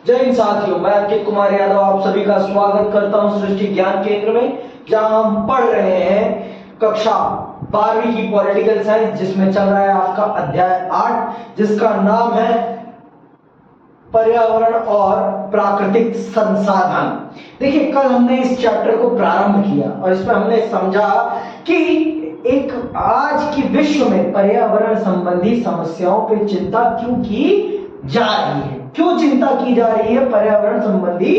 जय हिंद साथियों, मैं अंकित कुमार यादव आप सभी का स्वागत करता हूं सृष्टि ज्ञान केंद्र में, जहां हम पढ़ रहे हैं कक्षा 12वीं की पॉलिटिकल साइंस, जिसमें चल रहा है आपका अध्याय 8, जिसका नाम है पर्यावरण और प्राकृतिक संसाधन। देखिए, कल हमने इस चैप्टर को प्रारंभ किया और इसमें हमने समझा कि एक आज की विश्व में पर्यावरण संबंधी समस्याओं पर चिंता क्यों की जा रही है, क्यों चिंता की जा रही है पर्यावरण संबंधी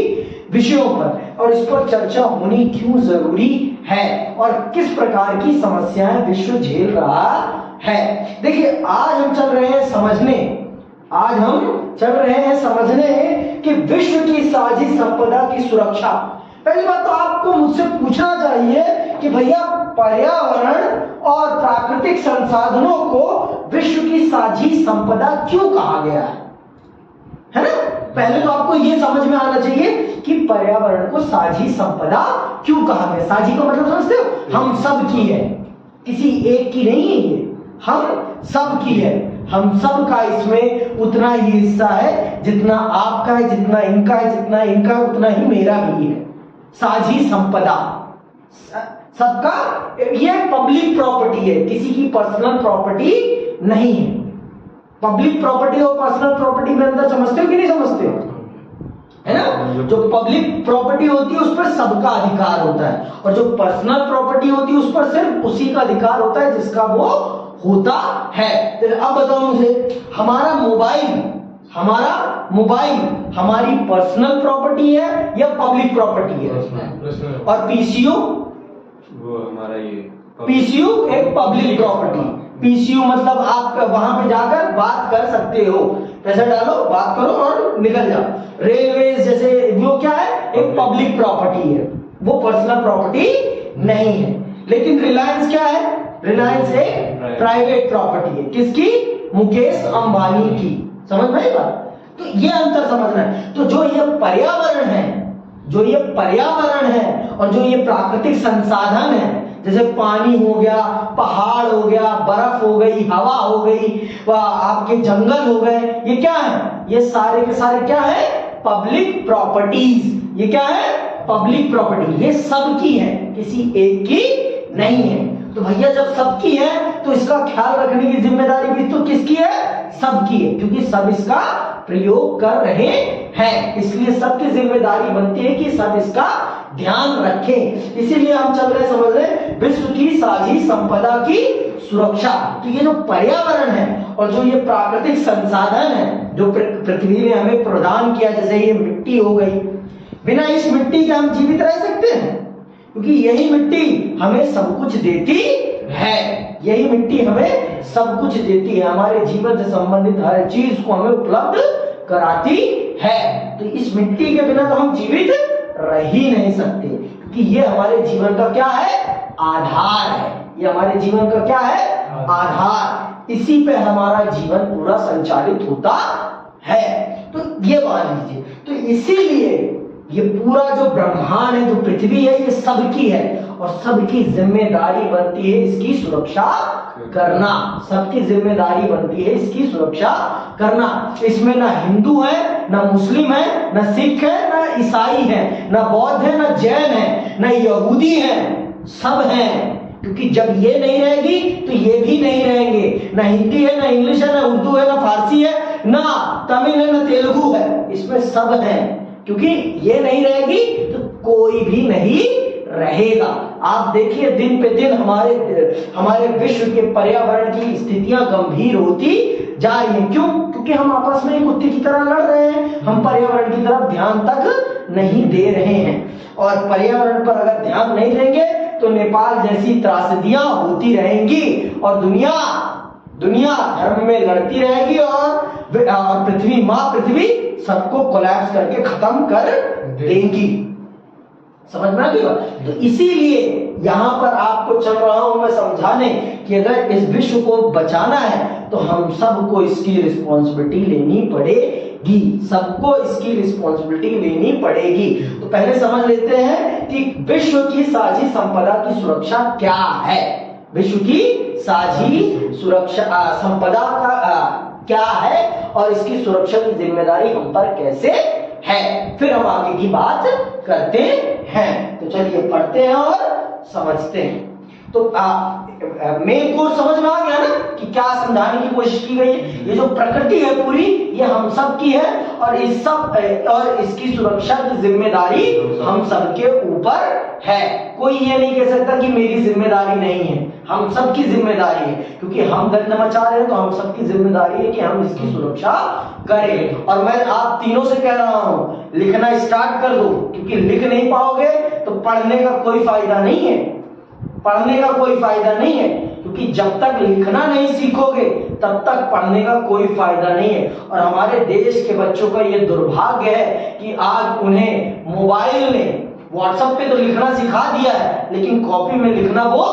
विषयों पर, और इस पर चर्चा होनी क्यों जरूरी है और किस प्रकार की समस्याएं विश्व झेल रहा है। देखिए, आज हम चल रहे हैं समझने कि विश्व की साझी संपदा की सुरक्षा। पहली बात तो आपको मुझसे पूछना चाहिए कि भैया पर्यावरण और प्राकृतिक संसाधनों को विश्व की साझी संपदा क्यों कहा गया है ना? पहले तो आपको यह समझ में आना चाहिए कि पर्यावरण को साझी संपदा क्यों कहा गया। साझी का मतलब समझते हो? हम सब की है, किसी एक की नहीं है, ये हम सब की है। हम सब का इसमें उतना ही हिस्सा है जितना आपका है, जितना इनका है, जितना इनका है उतना ही मेरा भी है। साझी संपदा सबका, ये पब्लिक प्रॉपर्टी है, किसी की पर्सनल प्रॉपर्टी नहीं है। पब्लिक प्रॉपर्टी और पर्सनल प्रॉपर्टी में अंदर समझते हो कि नहीं समझते हो? है ना? जो पब्लिक प्रॉपर्टी होती है उस पर सबका अधिकार होता है, और जो पर्सनल प्रॉपर्टी होती है उस पर सिर्फ उसी का अधिकार होता है जिसका वो होता है। तो अब बताओ मुझे, हमारा मोबाइल हमारी पर्सनल प्रॉपर्टी है या पब्लिक प्रॉपर्टी है? और पीसीयू, वो हमारा ये पीसीयू एक पब्लिक प्रॉपर्टी। पीसीयू मतलब आप वहां पे जाकर बात कर सकते हो, पैसा डालो, बात करो और निकल जाओ। रेलवे जैसे वो क्या है, एक पब्लिक प्रॉपर्टी है, वो पर्सनल प्रॉपर्टी नहीं है। लेकिन रिलायंस क्या है? रिलायंस एक प्राइवेट प्रॉपर्टी है, किसकी? मुकेश अंबानी की। समझ में आई बात? तो ये अंतर समझना है। तो जो ये पर्यावरण है और जो ये प्राकृतिक संसाधन है, जैसे पानी हो गया, पहाड़ हो गया, बर्फ हो गई, हवा हो गई, आपके जंगल हो गए, ये क्या है? ये सारे के सारे क्या है? Public properties. ये क्या है? Public property. ये सबकी है, किसी एक की नहीं है। तो भैया जब सबकी है तो इसका ख्याल रखने की जिम्मेदारी भी तो किसकी है? सबकी है, क्योंकि सब इसका प्रयोग कर रहे हैं, इसलिए सबकी जिम्मेदारी बनती है कि सब इसका ध्यान रखें। इसीलिए हम चल रहे समझ रहे विश्व की साझी संपदा की सुरक्षा। तो ये जो पर्यावरण है और जो ये प्राकृतिक संसाधन है जो पृथ्वी ने हमें प्रदान किया, जैसे ये मिट्टी हो गई, बिना इस मिट्टी के हम जीवित रह सकते हैं? क्योंकि यही मिट्टी हमें सब कुछ देती है, यही मिट्टी हमें सब कुछ देती है, हमारे जीवन से संबंधित हर चीज को हमें उपलब्ध कराती है। तो इस मिट्टी के बिना तो हम जीवित रह ही नहीं सकते, क्योंकि ये हमारे जीवन का क्या है? आधार है। ये हमारे जीवन का क्या है? आधार। इसी पे हमारा जीवन पूरा संचालित होता है। तो ये मान लीजिए, तो इसीलिए ये पूरा जो ब्रह्मांड है, जो पृथ्वी है, ये सबकी है और सबकी जिम्मेदारी बनती है इसकी सुरक्षा करना। सबकी जिम्मेदारी बनती है इसकी सुरक्षा करना। इसमें ना हिंदू है, ना मुस्लिम है, ना सिख है, ना ईसाई है, ना बौद्ध है, ना जैन है, ना यहूदी है, सब हैं। क्योंकि जब ये नहीं रहेगी तो ये भी नहीं रहेंगे। ना हिंदी है, ना इंग्लिश है, ना उर्दू है, ना फारसी है, ना तमिल है, ना तेलुगु है, इसमें सब हैं। क्योंकि ये नहीं रहेगी तो कोई भी नहीं रहेगा। आप देखिए, दिन पे दिन हमारे विश्व के पर्यावरण की स्थितियां गंभीर होती जा रही हैं। क्यों? क्योंकि हम आपस में एक कुत्ते की तरह लड़ रहे हैं, हम पर्यावरण की तरफ ध्यान तक नहीं दे रहे हैं। और पर्यावरण पर अगर ध्यान नहीं देंगे तो नेपाल जैसी त्रासदियां होती रहेंगी और दुनिया धर्म में लड़ती रहेगी और पृथ्वी सबको कोलैप्स करके खत्म कर देगी। समझ में आ गई बात? तो इसीलिए यहां पर आपको चल रहा हूं मैं समझाने कि अगर इस विश्व को बचाना है तो हम सबको इसकी रिस्पॉन्सिबिलिटी लेनी पड़ेगी, सबको इसकी रिस्पॉन्सिबिलिटी लेनी पड़ेगी। तो पहले समझ लेते हैं कि विश्व की साझी संपदा की सुरक्षा क्या है। विश्व की साझी सुरक्षा संपदा का क्या है और इसकी सुरक्षा की जिम्मेदारी हम पर कैसे है। फिर हम आगे की बात करते हैं। तो चलिए पढ़ते हैं और समझते हैं। तो मेन कोर्स समझ में आ गया ना कि क्या समझाने की कोशिश की गई है। ये जो प्रकृति है पूरी, ये हम सब की है और इस सब और इसकी सुरक्षा की जिम्मेदारी हम सबके ऊपर है। कोई ये नहीं कह सकता कि मेरी जिम्मेदारी नहीं है, हम सबकी जिम्मेदारी है। क्योंकि हम गंद मचा रहे हैं तो हम सबकी जिम्मेदारी है कि हम इसकी सुरक्षा करें। और मैं आप तीनों से कह रहा हूं, लिखना स्टार्ट कर दो, क्योंकि लिख नहीं पाओगे तो पढ़ने का कोई फायदा नहीं है। पढ़ने का कोई फायदा नहीं है, क्योंकि जब तक लिखना नहीं सीखोगे तब तक पढ़ने का कोई फायदा नहीं है। और हमारे देश के बच्चों का ये दुर्भाग्य है कि आज उन्हें मोबाइल ने व्हाट्सएप पे तो लिखना सिखा दिया है, लेकिन कॉपी में लिखना वो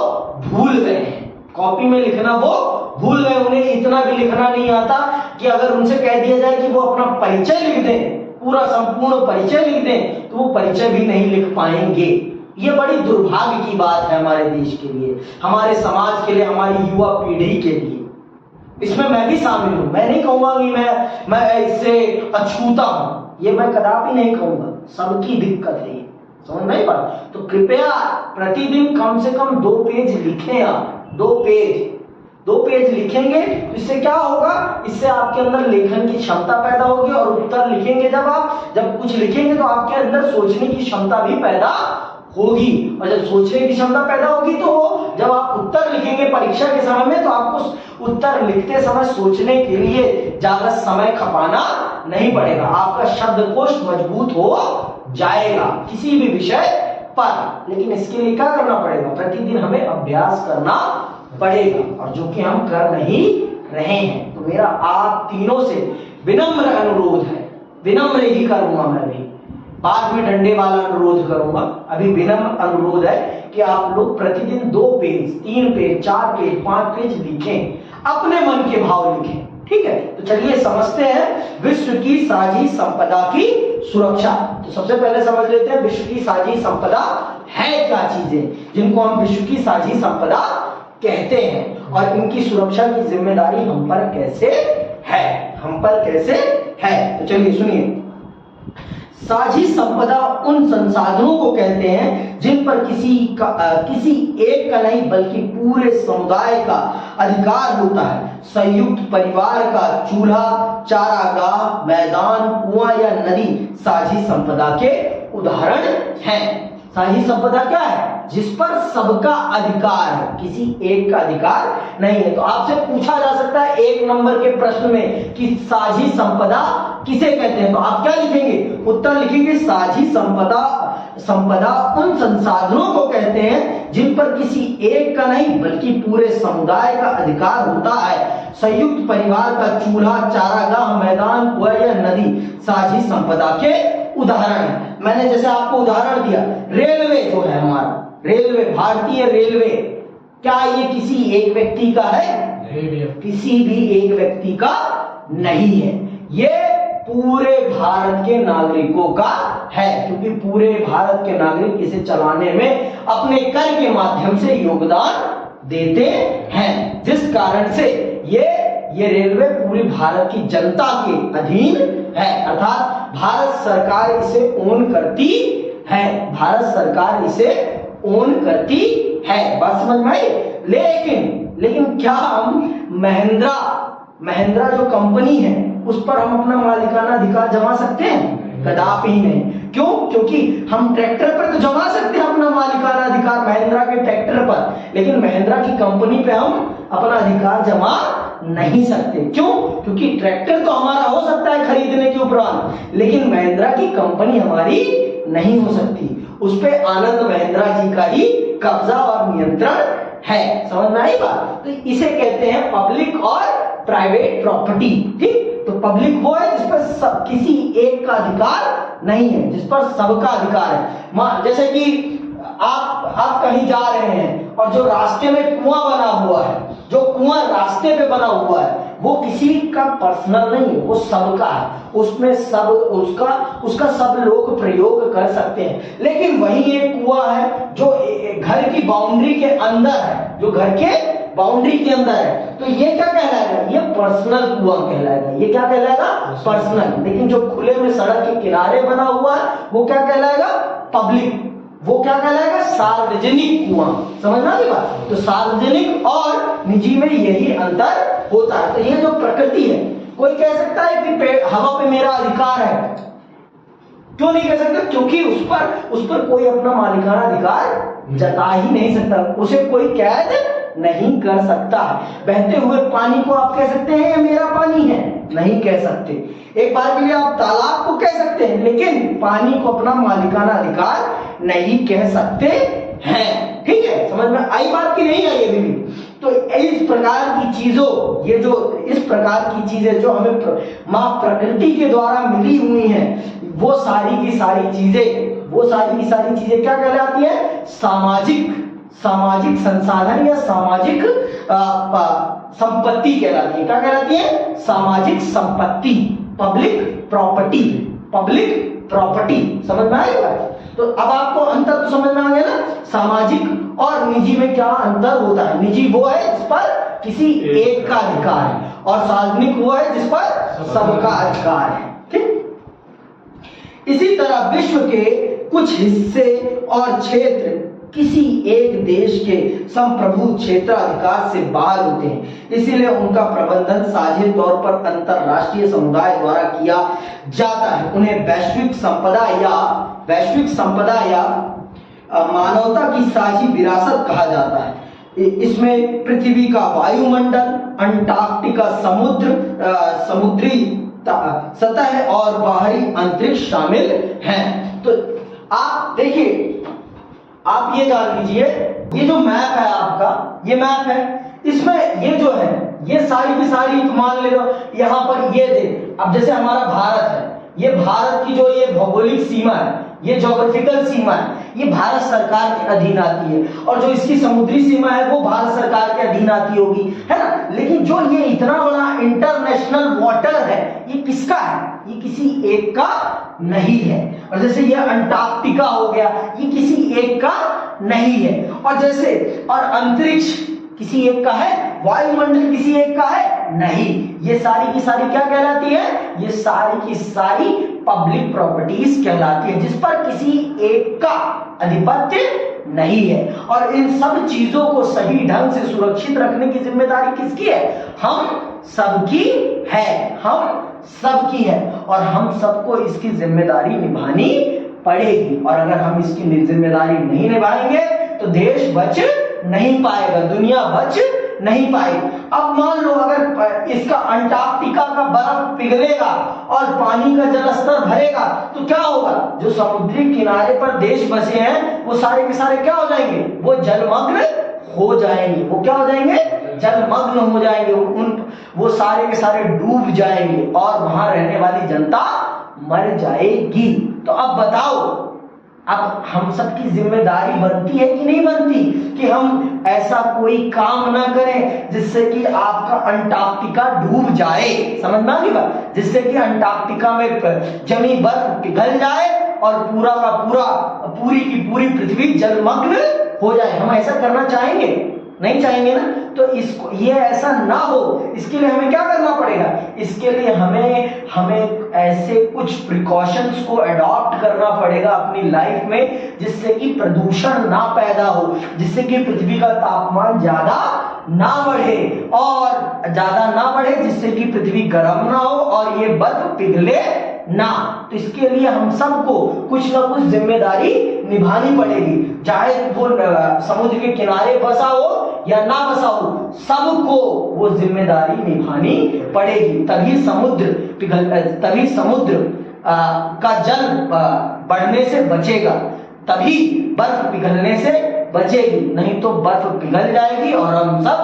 भूल गए हैं। कॉपी में लिखना वो भूल गए। उन्हें इतना भी लिखना नहीं आता कि अगर उनसे कह दिया जाए कि वो अपना परिचय लिख दें, पूरा संपूर्ण परिचय लिख दें, तो वो परिचय भी नहीं लिख पाएंगे। ये बड़ी दुर्भाग्य की बात है हमारे देश के लिए, हमारे समाज के लिए, हमारी युवा पीढ़ी के लिए। इसमें मैं भी शामिल हूं। मैं नहीं कहूंगा कि मैं इससे अछूता हूं, ये मैं कदापि नहीं कहूंगा। सबकी दिक्कत है, समझ नहीं पा। तो कृपया प्रतिदिन कम से कम 2 पेज लिखें आप। 2 पेज लिखेंगे तो इससे क्या होगा, इससे आपके अंदर लेखन की क्षमता पैदा होगी। और उत्तर लिखेंगे जब कुछ लिखेंगे तो आपके अंदर सोचने की क्षमता भी पैदा होगी। और जब सोचने की क्षमता पैदा होगी तो जब आप उत्तर लिखेंगे परीक्षा के समय में, तो आपको उत्तर लिखते समय सोचने के लिए ज्यादा समय खपाना नहीं पड़ेगा। आपका शब्दकोश मजबूत हो जाएगा किसी भी विषय पर। लेकिन इसके लिए क्या करना पड़ेगा, प्रतिदिन हमें अभ्यास करना पड़ेगा, और जो कि हम कर नहीं रहे हैं। तो मेरा आप तीनों से विनम्र अनुरोध है, विनम्र ही करूंगा मैं भी, बाद में डंडे वाला अनुरोध करूंगा। अभी विनम्र अनुरोध है कि आप लोग प्रतिदिन 2 पेज, 3 पेज, 4 पेज, 5 पेज लिखें, अपने मन के भाव लिखें। ठीक है, तो चलिए समझते हैं विश्व की साझी संपदा की सुरक्षा। तो सबसे पहले समझ लेते हैं विश्व की साझी संपदा है क्या चीजें, जिनको हम विश्व की साझी संपदा कहते हैं, और इनकी सुरक्षा की जिम्मेदारी हम पर कैसे है। तो चलिए सुनिए। साझी संपदा उन संसाधनों को कहते हैं जिन पर किसी एक का नहीं बल्कि पूरे समुदाय का अधिकार होता है। संयुक्त परिवार का चूल्हा, चारागाह, मैदान, कुआं या नदी साझी संपदा के उदाहरण हैं। साझी संपदा क्या है, जिस पर सबका अधिकार है, किसी एक का अधिकार नहीं है। तो आपसे पूछा जा सकता है 1 नंबर के प्रश्न में कि साझी संपदा किसे कहते हैं, तो आप क्या लिखेंगे, उत्तर लिखेंगे साझी संपदा उन संसाधनों को कहते हैं जिन पर किसी एक का नहीं बल्कि पूरे समुदाय का अधिकार होता है। संयुक्त परिवार का चूल्हा, चारागाह, मैदान, कुआं या नदी साझी संपदा के उदाहरण है। मैंने जैसे आपको उदाहरण दिया, रेलवे जो है हमारा, रेलवे, भारतीय रेलवे, क्या ये किसी एक व्यक्ति का है? किसी भी एक व्यक्ति का नहीं है, ये पूरे भारत के नागरिकों का है, क्योंकि पूरे भारत के नागरिक इसे चलाने में अपने कर के माध्यम से योगदान देते हैं, जिस कारण से ये रेलवे पूरी भारत की जनता के अधीन है। अर्थात भारत सरकार इसे ओन करती है, भारत सरकार इसे ओन करती है। बात समझ में आई? लेकिन क्या हम महिंद्रा जो कंपनी है उस पर हम अपना मालिकाना अधिकार जमा सकते हैं? कदापि नहीं। क्यों? क्योंकि हम ट्रैक्टर पर तो जमा सकते हैं अपना मालिकाना अधिकार, महिंद्रा के ट्रैक्टर पर, लेकिन महिंद्रा की कंपनी पे हम अपना अधिकार जमा नहीं सकते। क्यों? क्योंकि ट्रैक्टर तो हमारा हो सकता है खरीदने के उपरांत, लेकिन महिंद्रा की कंपनी हमारी नहीं हो सकती। उस पे आनंद महिंद्रा जी का ही कब्जा और नियंत्रण है। समझ में आई बात? तो इसे कहते हैं पब्लिक और प्राइवेट प्रॉपर्टी। ठीक, तो पब्लिक वो है जिस पर किसी एक का अधिकार नहीं है, जिस पर सबका अधिकार है। जैसे कि आप कहीं जा रहे हैं और जो रास्ते में कुआं बना हुआ है, जो कुआं रास्ते पे बना हुआ है, वो किसी का पर्सनल नहीं है, वो सबका है, उसमें सब उसका सब लोग प्रयोग कर सकते हैं। लेकिन वही एक कुआं है जो घर की बाउंड्री के अंदर है, जो घर के बाउंड्री के अंदर है, तो ये क्या कहलाएगा? ये पर्सनल कुआं कहलाएगा। ये क्या कहलाएगा? पर्सनल। लेकिन जो खुले में सड़क के किनारे बना हुआ है वो क्या कहलाएगा? पब्लिक। वो क्या कहलाएगा? सार्वजनिक कुआं। समझना की बात? तो सार्वजनिक और निजी में यही अंतर होता है। तो ये जो प्रकृति है, कोई कह सकता है कि हवा पे मेरा अधिकार है, क्यों नहीं कह सकता? क्योंकि उस पर कोई अपना मालिकाना अधिकार जता ही नहीं सकता, उसे कोई कैद नहीं कर सकता। बहते हुए पानी को आप कह सकते हैं ये मेरा पानी है? नहीं कह सकते। एक बार के लिए आप तालाब को कह सकते हैं, लेकिन पानी को अपना मालिकाना अधिकार नहीं कह सकते हैं। ठीक है, समझ में आई बात की नहीं आई अभी भी? तो इस प्रकार की चीजों, ये जो इस प्रकार की चीजें जो हमें मां प्रकृति के द्वारा मिली हुई हैं, वो सारी की सारी चीजें क्या कहलाती है? सामाजिक संसाधन या सामाजिक संपत्ति कहलाती है। क्या कहलाती है? सामाजिक संपत्ति, पब्लिक प्रॉपर्टी। समझ में आएगा? तो अब आपको अंतर तो समझ में आ गया ना? सामाजिक और निजी में क्या अंतर होता है? निजी वो है जिस पर किसी एक का अधिकार है, और सार्वजनिक वो है जिस पर सबका अधिकार है। ठीक, इसी तरह विश्व के कुछ हिस्से और क्षेत्र किसी एक देश के संप्रभु क्षेत्राधिकार से बाहर होते हैं, इसीलिए उनका प्रबंधन साझे तौर पर अंतरराष्ट्रीय समुदाय द्वारा किया जाता है। उन्हें वैश्विक संपदा या मानवता की साझी विरासत कहा जाता है। इसमें पृथ्वी का वायुमंडल, अंटार्कटिका समुद्री सतह और बाहरी अंतरिक्ष शामिल हैं। तो आप देखिए, आप ये जान लीजिए, ये जो मैप है आपका, ये मैप है, इसमें ये जो है ये सारी की सारी मान ले लो यहाँ पर ये दे। अब जैसे हमारा भारत है, ये भारत की जो ये भौगोलिक सीमा है, ये ज्योग्राफिकल सीमा है, ये भारत सरकार के अधीन आती है, और जो इसकी समुद्री सीमा है वो भारत सरकार के अधीन आती होगी, है ना? लेकिन जो ये इतना बड़ा इंटरनेशनल वाटर है, ये किसका है? ये किसी एक का नहीं है। और जैसे ये अंटार्कटिका हो गया, ये किसी एक का नहीं है। और जैसे और अंतरिक्ष किसी एक का है, वायुमंडल किसी एक का है नहीं। ये सारी की सारी क्या कहलाती है? ये सारी की सारी पब्लिक प्रॉपर्टीज कहलाती है, जिस पर किसी एक का आधिपत्य नहीं है। और इन सब चीजों को सही ढंग से सुरक्षित रखने की जिम्मेदारी किसकी है? हम सबकी है, और हम सबको इसकी जिम्मेदारी निभानी पड़ेगी। और अगर हम इसकी जिम्मेदारी नहीं निभाएंगे तो देश बच नहीं पाएगा, दुनिया बच नहीं पाएगी। अब मान लो अगर इसका अंटार्कटिका का बर्फ पिघलेगा और पानी का जल स्तर भरेगा, तो क्या होगा? जो समुद्री किनारे पर देश बसे हैं वो सारे के सारे क्या हो जाएंगे? वो जलमग्न हो जाएंगे। वो क्या हो जाएंगे? जलमग्न हो जाएंगे। वो सारे के सारे डूब जाएंगे और वहां रहने वाली जनता मर जाएगी। तो अब बताओ, अब हम सबकी जिम्मेदारी बनती है कि नहीं बनती कि हम ऐसा कोई काम ना करें जिससे कि आपका अंटार्कटिका डूब जाए? समझ में आ गई बात? जिससे कि अंटार्कटिका में जमी बर्फ पिघल जाए और पूरा का पूरा, पूरी की पूरी पृथ्वी जलमग्न हो जाए। हम ऐसा करना चाहेंगे? नहीं चाहेंगे ना? तो इसको ये ऐसा ना हो, इसके लिए हमें क्या करना पड़ेगा? इसके लिए हमें ऐसे कुछ प्रिकॉशंस को अडॉप्ट करना पड़ेगा अपनी लाइफ में, जिससे कि प्रदूषण ना पैदा हो, जिससे कि पृथ्वी का तापमान ज्यादा ना बढ़े, जिससे कि पृथ्वी गर्म ना हो और ये बर्फ पिघले ना। तो इसके लिए हम सबको कुछ ना कुछ जिम्मेदारी निभानी पड़ेगी, चाहे वो समुद्र के किनारे बसा हो या ना बसा हो, सबको वो जिम्मेदारी निभानी पड़ेगी। तभी समुद्र का जल बढ़ने से बचेगा, तभी बर्फ पिघलने से बचेगी। नहीं तो बर्फ पिघल जाएगी और हम सब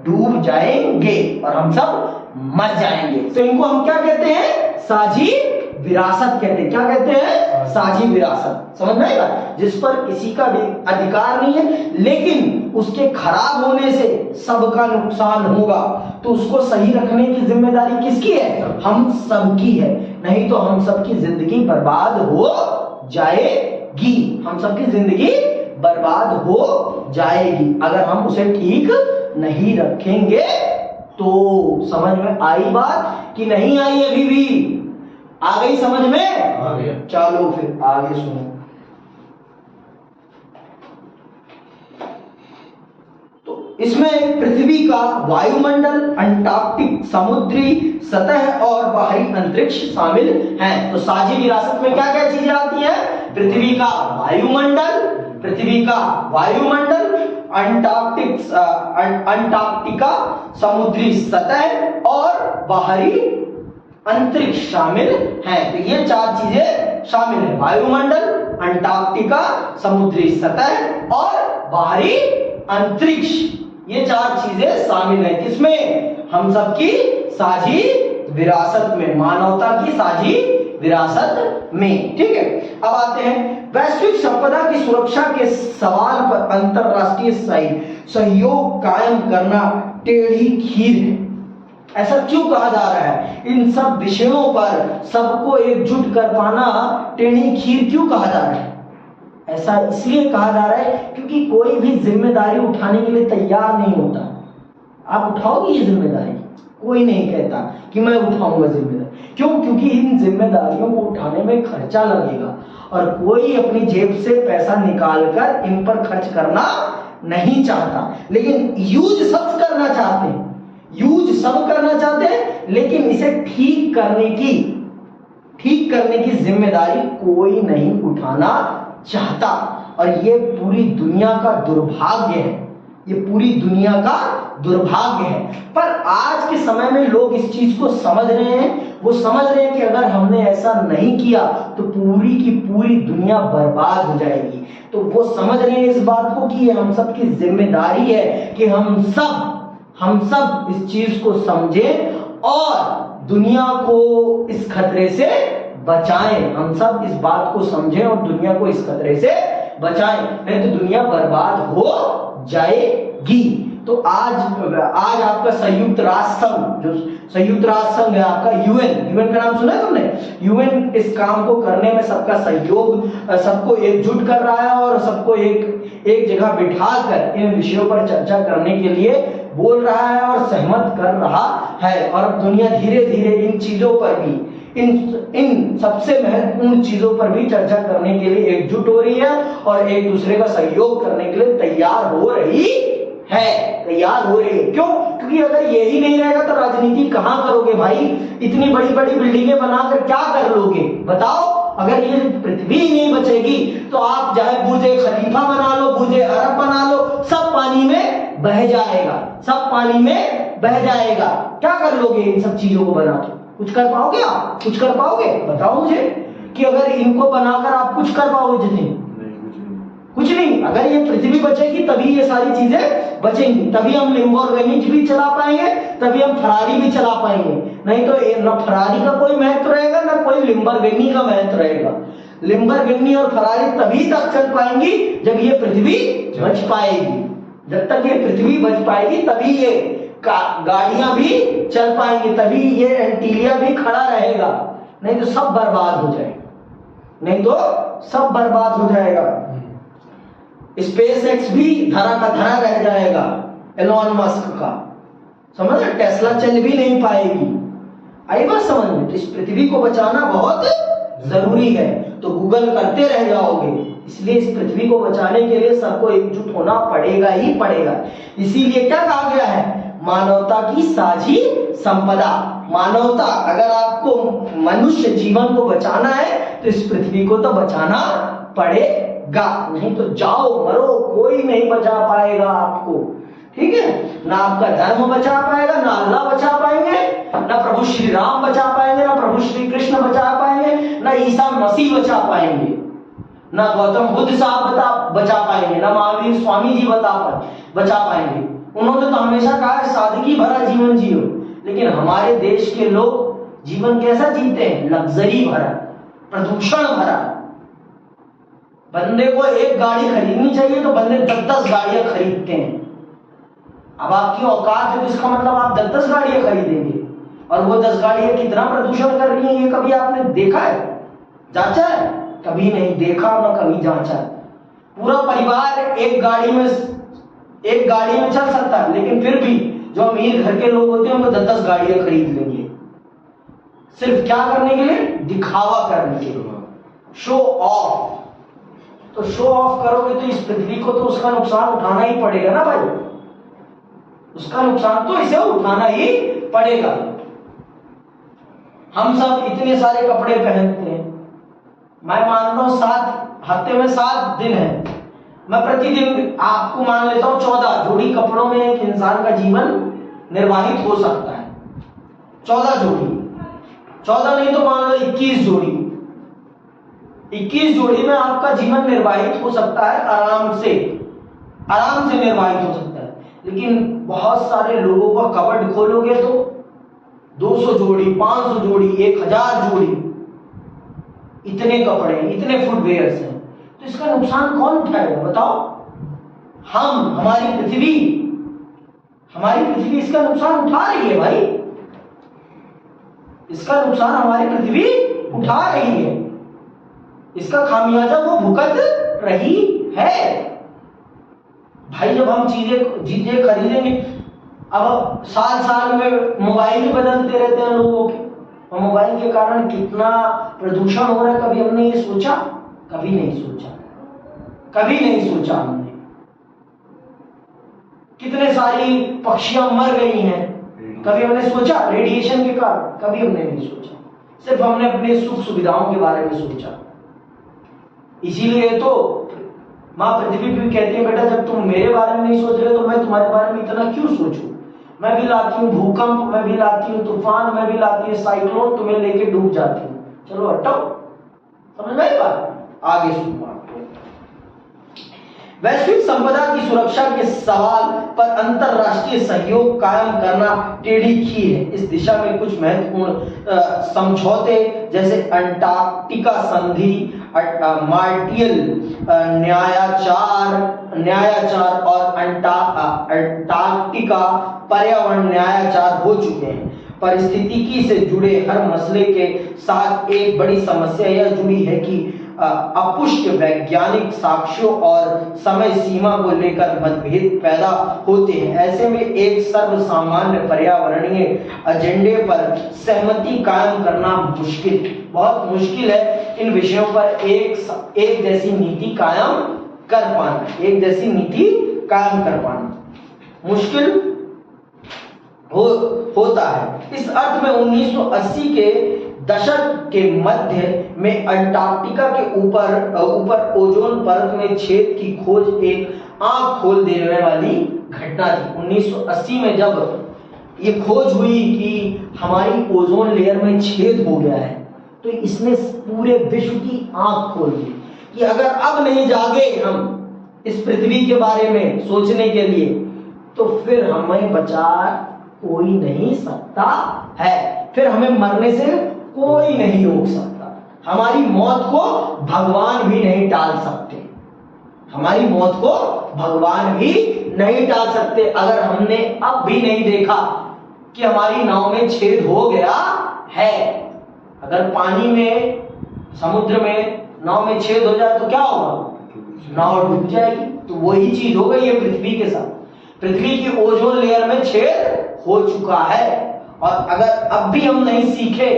डूब जाएंगे और हम सब मर जाएंगे। तो इनको हम क्या कहते हैं? साझी विरासत कहते हैं। क्या कहते हैं? साझी विरासत। समझ में आएगा? जिस पर किसी का भी अधिकार नहीं है, लेकिन उसके खराब होने से सबका नुकसान होगा, तो उसको सही रखने की जिम्मेदारी किसकी है? हम सबकी है। नहीं तो हम सबकी जिंदगी बर्बाद हो जाएगी। हम सबकी जिंदगी बर्बाद हो जाएगी अगर हम उसे ठीक नहीं रखेंगे। तो समझ में आई बात कि नहीं आई? अभी भी आ गई समझ में? आ गया। चलो फिर आगे सुनो। तो इसमें पृथ्वी का वायुमंडल, अंटार्कटिक समुद्री सतह और बाहरी अंतरिक्ष शामिल हैं। तो साझी विरासत में क्या क्या चीजें आती हैं? पृथ्वी का वायुमंडल, अंटार्कटिका समुद्री सतह और बाहरी अंतरिक्ष शामिल हैं। तो ये 4 चीजें शामिल है, वायुमंडल, अंटार्कटिका, समुद्री सतह और बाहरी अंतरिक्ष। ये 4 चीजें शामिल हैं किसमें? हम सबकी साझी विरासत में, मानवता की साझी विरासत में। ठीक है, अब आते हैं वैश्विक संपदा की सुरक्षा के सवाल पर अंतरराष्ट्रीय सहयोग कायम करना टेढ़ी खीर है। ऐसा क्यों कहा जा रहा है? इन सब विषयों पर सबको एकजुट कर पाना टेढ़ी खीर क्यों कहा जा रहा है? ऐसा इसलिए कहा जा रहा है क्योंकि कोई भी जिम्मेदारी उठाने के लिए तैयार नहीं होता। आप उठाओगे ये जिम्मेदारी? कोई नहीं कहता कि मैं उठाऊंगा जिम्मेदारी। क्यों? क्योंकि इन जिम्मेदारियों को उठाने में खर्चा लगेगा और कोई अपनी जेब से पैसा निकालकर इन पर खर्च करना नहीं चाहता। लेकिन यूज सब करना चाहते हैं, लेकिन इसे ठीक करने की जिम्मेदारी कोई नहीं उठाना चाहता। और ये पूरी दुनिया का दुर्भाग्य है। पर आज के समय में लोग इस चीज को समझ रहे हैं। वो समझ रहे हैं कि अगर हमने ऐसा नहीं किया तो पूरी की पूरी दुनिया बर्बाद हो जाएगी। तो वो समझ रहे हैं इस बात को कि ये हम सब की जिम्मेदारी है कि हम सब इस चीज को समझें और दुनिया को इस खतरे से बचाएं। हम सब इस बात को समझें और दुनिया को इस खतरे से बचाएं, नहीं तो दुनिया बर्बाद हो जाएगी। तो आज आपका संयुक्त राष्ट्र संघ है, आपका यूएन का नाम सुना है तुमने? यूएन इस काम को करने में सबका सहयोग, सबको एकजुट कर रहा है और सबको एक जगह बिठाकर इन विषयों पर चर्चा करने के लिए बोल रहा है और सहमत कर रहा है। और अब दुनिया धीरे धीरे इन चीजों पर भी, इन सबसे महत्वपूर्ण चीजों पर भी चर्चा करने के लिए एकजुट हो रही है और एक दूसरे का सहयोग करने के लिए तैयार हो रही है। क्यों? क्योंकि अगर यही नहीं रहेगा तो राजनीति कहां करोगे भाई? इतनी बड़ी बड़ी बिल्डिंगें बनाकर क्या कर लोगे बताओ? अगर ये पृथ्वी ही नहीं बचेगी तो आप चाहे बुर्ज खलीफा बना लो, बुर्ज अरब बना लो, सब पानी में बह जाएगा। क्या कर लोगे इन सब चीजों को बना के? कुछ कर पाओगे आप? बताओ मुझे कि अगर इनको बनाकर आप कुछ कर पाओगे? जितनी कुछ नहीं। अगर ये पृथ्वी बचेगी तभी ये सारी चीजें बचेंगी, तभी हम लैम्बोर्गिनी भी चला पाएंगे, तभी हम फरारी भी चला पाएंगे। नहीं तो ना फरारी का कोई महत्व रहेगा, ना कोई लैम्बोर्गिनी का महत्व रहेगा। लैम्बोर्गिनी और फरारी तभी तक चल पाएंगी जब ये पृथ्वी बच पाएगी। जब तक ये पृथ्वी बच पाएगी तभी ये गाड़ियां भी चल पाएंगी, तभी ये एंटीलिया भी खड़ा रहेगा। नहीं तो सब बर्बाद हो जाएगा। स्पेस एक्स भी धरा का धरा रह जाएगा, एलोन मस्क का, समझ? टेस्ला चल भी नहीं पाएगी। आई बात समझ में? तो इस पृथ्वी को बचाना बहुत जरूरी है। तो गूगल करते रह जाओगे। इसलिए इस पृथ्वी को बचाने के लिए सबको एकजुट होना पड़ेगा ही पड़ेगा। इसीलिए क्या कहा गया है? मानवता की साझी संपदा। मानवता, अगर आपको मनुष्य जीवन को बचाना है तो इस पृथ्वी को तो बचाना पड़ेगा, नहीं तो जाओ मरो, कोई नहीं बचा पाएगा आपको। ठीक है? ना आपका धर्म बचा पाएगा, ना अल्लाह बचा पाएंगे, ना प्रभु श्री राम बचा पाएंगे, ना प्रभु श्री कृष्ण बचा पाएंगे, ना ईसा मसीह बचा पाएंगे, ना गौतम बुद्ध साहब बचा पाएंगे, ना महावीर स्वामी जी बचा पाएंगे। उन्होंने तो हमेशा कहा है सादगी भरा जीवन जियो। लेकिन हमारे देश के लोग जीवन कैसा जीते हैं? लग्जरी भरा, प्रदूषण भरा। बंदे को एक गाड़ी खरीदनी चाहिए तो बंदे 10-10 गाड़ियां खरीदते हैं। अब आपकी औकात है तो इसका मतलब आप 10-10 गाड़ियां खरीदेंगे, और वो 10 गाड़ियां कितना प्रदूषण कर रही हैं ये कभी आपने देखा है? जांचा है? कभी नहीं देखा, ना कभी जांचा। पूरा परिवार एक गाड़ी में चल सकता है, लेकिन फिर भी जो अमीर घर के लोग होते हैं वो 10-10 गाड़ियां खरीद लेंगे, सिर्फ क्या करने के लिए? दिखावा करने के लिए, शो ऑफ। तो शो ऑफ करोगे तो इस पृथ्वी को तो उसका नुकसान उठाना ही पड़ेगा ना भाई, उसका नुकसान तो इसे उठाना ही पड़ेगा। हम सब इतने सारे कपड़े पहनते हैं, मैं मानता हूं 7 हफ्ते में 7 दिन है, मैं प्रतिदिन आपको मान लेता हूं 14 जोड़ी कपड़ों में एक इंसान का जीवन निर्वाहित हो सकता है। 14 जोड़ी, 14 नहीं तो मान लो 21 जोड़ी, 21 जोड़ी में आपका जीवन निर्वाहित हो सकता है, आराम से निर्वाहित हो सकता है। लेकिन बहुत सारे लोगों का कबर्ड खोलोगे तो 200 जोड़ी, 500 जोड़ी, 1000 जोड़ी, इतने कपड़े, इतने फुटवेयर्स हैं। तो इसका नुकसान कौन उठाएगा बताओ? हमारी पृथ्वी इसका नुकसान उठा रही है भाई, इसका नुकसान हमारी पृथ्वी उठा रही है, इसका खामियाजा वो भुगत रही है। भाई जब हम चीजें खरीदेंगे, अब साल में मोबाइल ही बदलते रहते हैं लोगों के, और मोबाइल के कारण कितना प्रदूषण हो रहा है, कभी हमने ये सोचा? कभी नहीं सोचा हमने। कितने सारी पक्षियां मर गई हैं, कभी हमने सोचा? रेडिएशन के कारण कभी हमने नहीं सोचा, सिर्फ हमने अपने सुख सुविधाओं के बारे में सोचा। इसीलिए तो माँ पृथ्वी भी कहती है, बेटा जब तुम मेरे बारे में नहीं सोच रहे तो मैं तुम्हारे बारे में इतना क्यों सोचूं? मैं भी लाती हूँ भूकंप, मैं भी लाती हूँ तूफान, मैं भी लाती हूँ साइक्लोन, तुम्हें लेके डूब जाती हूँ। चलो हटो, समझ में आई बात? आगे सुनो आपको। वैश्विक संपदा की सुरक्षा के सवाल पर अंतरराष्ट्रीय सहयोग कायम करना टेढ़ी खीर है। इस दिशा में कुछ महत्वपूर्ण समझौते जैसे अंटार्कटिका संधि, मार्टियल न्यायाचार और अंटार्कटिका पर्यावरण न्यायाचार हो चुके हैं। परिस्थितिकी से जुड़े हर मसले के साथ एक बड़ी समस्या यह जुड़ी है कि अपुष्ट वैज्ञानिक साक्ष्यों और समय सीमा को लेकर मतभेद पैदा होते हैं। ऐसे में एक सर्वसामान्य पर्यावरणीय एजेंडे पर सहमति कायम करना बहुत मुश्किल है। इन विषयों पर एक जैसी नीति कायम कर पाना मुश्किल होता है। इस अर्थ में 1980 के दशक के मध्य में अंटार्कटिका के ऊपर ओजोन परत में छेद की खोज एक आंख खोल देने वाली घटना थी। 1980 में जब ये खोज हुई कि हमारी ओजोन लेयर में छेद हो गया है, तो इसने पूरे विश्व की आंख खोल दी कि अगर अब नहीं जागे हम इस पृथ्वी के बारे में सोचने के लिए, तो फिर हमें बचा कोई नहीं सकता है, फिर हमें मरने से कोई नहीं रोक सकता। हमारी मौत को भगवान भी नहीं टाल सकते, हमारी मौत को भगवान भी नहीं टाल सकते। अगर हमने अब भी नहीं देखा कि हमारी नाव में छेद हो गया है, अगर पानी में, समुद्र में नाव में छेद हो जाए तो क्या होगा? नाव डूब जाएगी। तो वही चीज हो गई है पृथ्वी के साथ। पृथ्वी की ओजोन लेयर में छेद हो चुका है, और अगर अब भी हम नहीं सीखे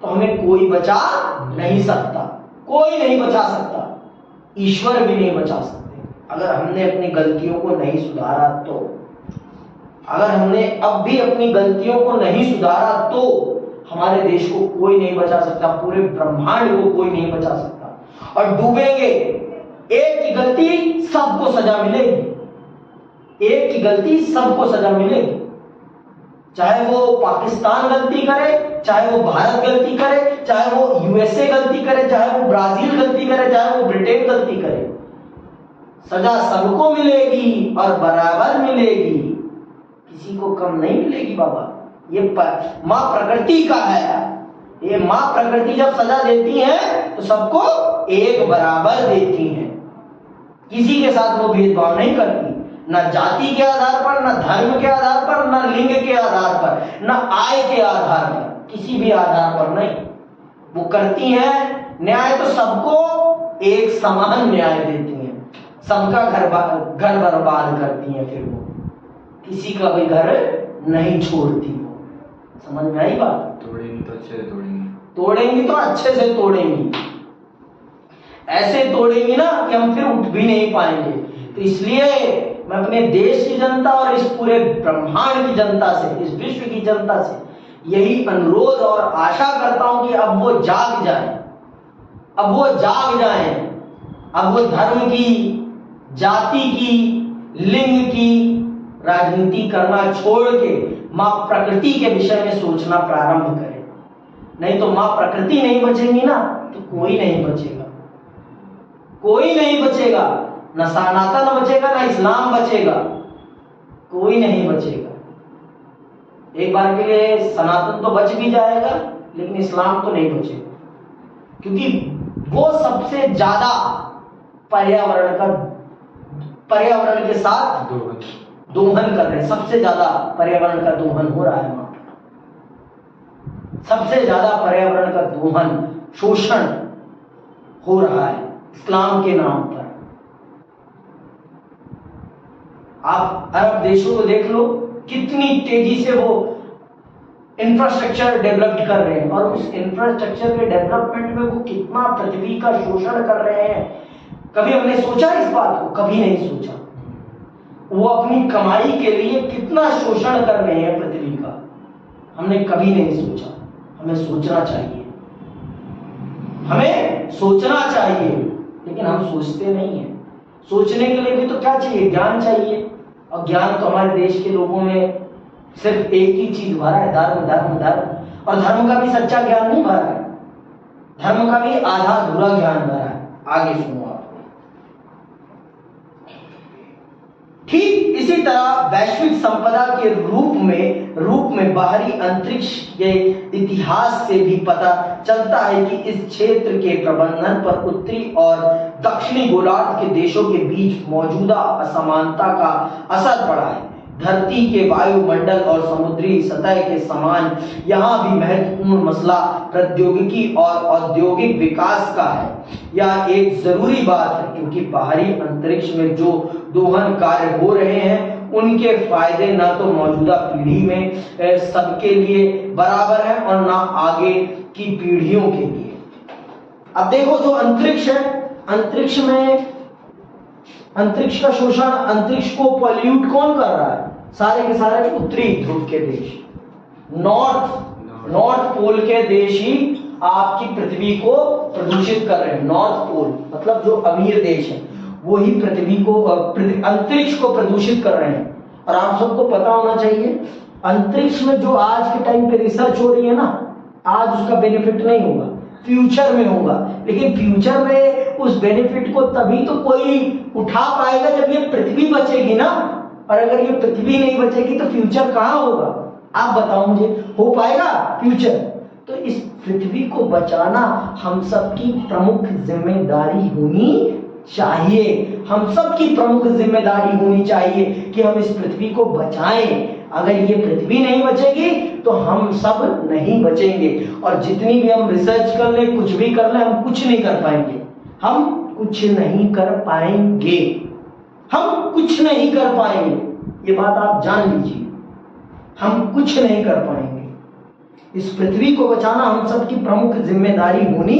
तो हमें कोई बचा नहीं सकता, कोई नहीं बचा सकता, ईश्वर भी नहीं बचा सकते। अगर हमने अपनी गलतियों को नहीं सुधारा तो, अगर हमने अब भी अपनी गलतियों को नहीं सुधारा तो हमारे देश को कोई नहीं बचा सकता, पूरे ब्रह्मांड को कोई नहीं बचा सकता। और डूबेंगे, एक की गलती सबको सजा मिलेगी, एक की गलती सबको सजा मिलेगी। चाहे वो पाकिस्तान गलती करे, चाहे वो भारत गलती करे, चाहे वो यूएसए गलती करे, चाहे वो ब्राजील गलती करे, चाहे वो ब्रिटेन गलती करे, सजा सबको मिलेगी और बराबर मिलेगी, किसी को कम नहीं मिलेगी बाबा। ये माँ प्रकृति का है। ये माँ प्रकृति जब सजा देती है तो सबको एक बराबर देती है, किसी के साथ वो भेदभाव नहीं करती, न जाति के आधार पर, न धर्म के आधार पर, न लिंग के आधार पर, न आय के आधार पर, किसी भी आधार पर नहीं। वो करती है न्याय, तो सबको एक समान न्याय देती हैं, सबका घर बर्बाद करती हैं। फिर वो किसी का भी घर नहीं छोड़ती वो। समझ में आई बात? तोड़ेंगी तो अच्छे से तोड़ेंगी। तोड़ेंगी तो अच्छे से तोड़ेंगी, ऐसे तोड़ेंगी ना कि हम फिर उठ भी नहीं पाएंगे। तो इसलिए मैं अपने देश की जनता और इस पूरे ब्रह्मांड की जनता से, इस विश्व की जनता से यही अनुरोध और आशा करता हूं कि अब वो जाग जाए, अब वो जाग जाए, अब वो धर्म की, जाति की, लिंग की राजनीति करना छोड़ के मां प्रकृति के विषय में सोचना प्रारंभ करें। नहीं तो मां प्रकृति नहीं बचेंगी ना तो कोई नहीं बचेगा, कोई नहीं बचेगा, न सनातन बचेगा, न इस्लाम बचेगा, कोई नहीं बचेगा। एक बार के लिए सनातन तो बच भी जाएगा लेकिन इस्लाम तो नहीं बचेगा, क्योंकि वो सबसे ज्यादा पर्यावरण के साथ दोहन कर रहे हैं। सबसे ज्यादा पर्यावरण का दोहन हो रहा है वहां पर, सबसे ज्यादा पर्यावरण का दोहन, शोषण हो रहा है इस्लाम के नाम पर। आप अरब देशों को देख लो, कितनी तेजी से वो इंफ्रास्ट्रक्चर डेवलप कर रहे हैं, और उस इंफ्रास्ट्रक्चर के डेवलपमेंट में वो कितना पृथ्वी का शोषण कर रहे हैं। कभी हमने सोचा इस बात को? कभी नहीं सोचा। वो अपनी कमाई के लिए कितना शोषण कर रहे हैं पृथ्वी का, हमने कभी नहीं सोचा। हमें सोचना चाहिए, हमें सोचना चाहिए, लेकिन हम सोचते नहीं हैं। सोचने के लिए भी तो क्या चाहिए? ज्ञान चाहिए, और ज्ञान तो हमारे देश के लोगों में सिर्फ एक ही चीज भरा है, धर्म धर्म धर्म। और धर्म का भी सच्चा ज्ञान नहीं भरा है, धर्म का भी आधा अधूरा ज्ञान भरा है। आगे सुनो आप। ठीक इसी तरह वैश्विक संपदा के रूप में बाहरी अंतरिक्ष के इतिहास से भी पता चलता है कि इस क्षेत्र के प्रबंधन पर उत्तरी और दक्षिणी गोलार्ध के देशों के बीच मौजूदा असमानता का असर पड़ा है। धरती के वायुमंडल और समुद्री सतह के समान यहाँ भी महत्वपूर्ण मसला प्रौद्योगिकी और औद्योगिक विकास का है। यह एक जरूरी बात है, क्योंकि बाहरी अंतरिक्ष में जो दोहन कार्य हो रहे हैं उनके फायदे न तो मौजूदा पीढ़ी में सबके लिए बराबर है और न आगे की पीढ़ियों के लिए। अब देखो, जो अंतरिक्ष है, अंतरिक्ष में अंतरिक्ष का शोषण, अंतरिक्ष को पॉल्यूट कौन कर रहा है? सारे के सारे उत्तरी ध्रुव के देश, नॉर्थ पोल के देश ही आपकी पृथ्वी को प्रदूषित कर रहे हैं। नॉर्थ पोल मतलब जो अमीर देश है वो ही पृथ्वी को, अंतरिक्ष को प्रदूषित कर रहे हैं। और आप सबको पता होना चाहिए, अंतरिक्ष में जो आज के टाइम पे रिसर्च हो रही है ना, आज उसका बेनिफिट नहीं होगा, फ्यूचर में होगा। लेकिन फ्यूचर में उस बेनिफिट को तभी तो कोई उठा पाएगा जब ये पृथ्वी बचेगी ना। और अगर ये पृथ्वी नहीं बचेगी तो फ्यूचर कहां होगा? आप बताओ मुझे, हो पाएगा फ्यूचर? तो इस पृथ्वी को बचाना हम सबकी प्रमुख जिम्मेदारी होनी चाहिए। हम सबकी प्रमुख जिम्मेदारी होनी चाहिए कि हम इस पृथ्वी को बचाएं। अगर ये पृथ्वी नहीं बचेगी तो हम सब नहीं बचेंगे। और जितनी भी हम रिसर्च कर ले, कुछ भी कर ले, हम कुछ नहीं कर पाएंगे। हम कुछ नहीं कर पाएंगे, हम कुछ नहीं कर पाएंगे। ये बात आप जान लीजिए, हम कुछ नहीं कर पाएंगे। इस पृथ्वी को बचाना हम सबकी प्रमुख जिम्मेदारी होनी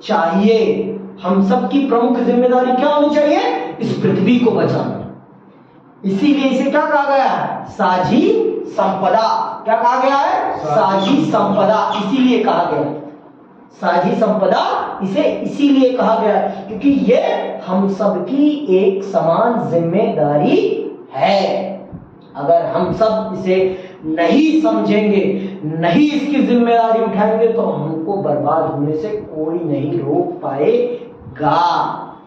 चाहिए। हम सबकी प्रमुख जिम्मेदारी क्या होनी चाहिए? इस पृथ्वी को बचाना। इसीलिए इसे क्या कहा गया है? साझी संपदा। क्या कहा गया है? साझी संपदा। इसीलिए कहा गया है साझी संपदा, इसे इसीलिए कहा गया है क्योंकि ये हम सबकी एक समान जिम्मेदारी है। अगर हम सब इसे नहीं समझेंगे, नहीं इसकी जिम्मेदारी उठाएंगे तो हमको बर्बाद होने से कोई नहीं रोक पाएगा।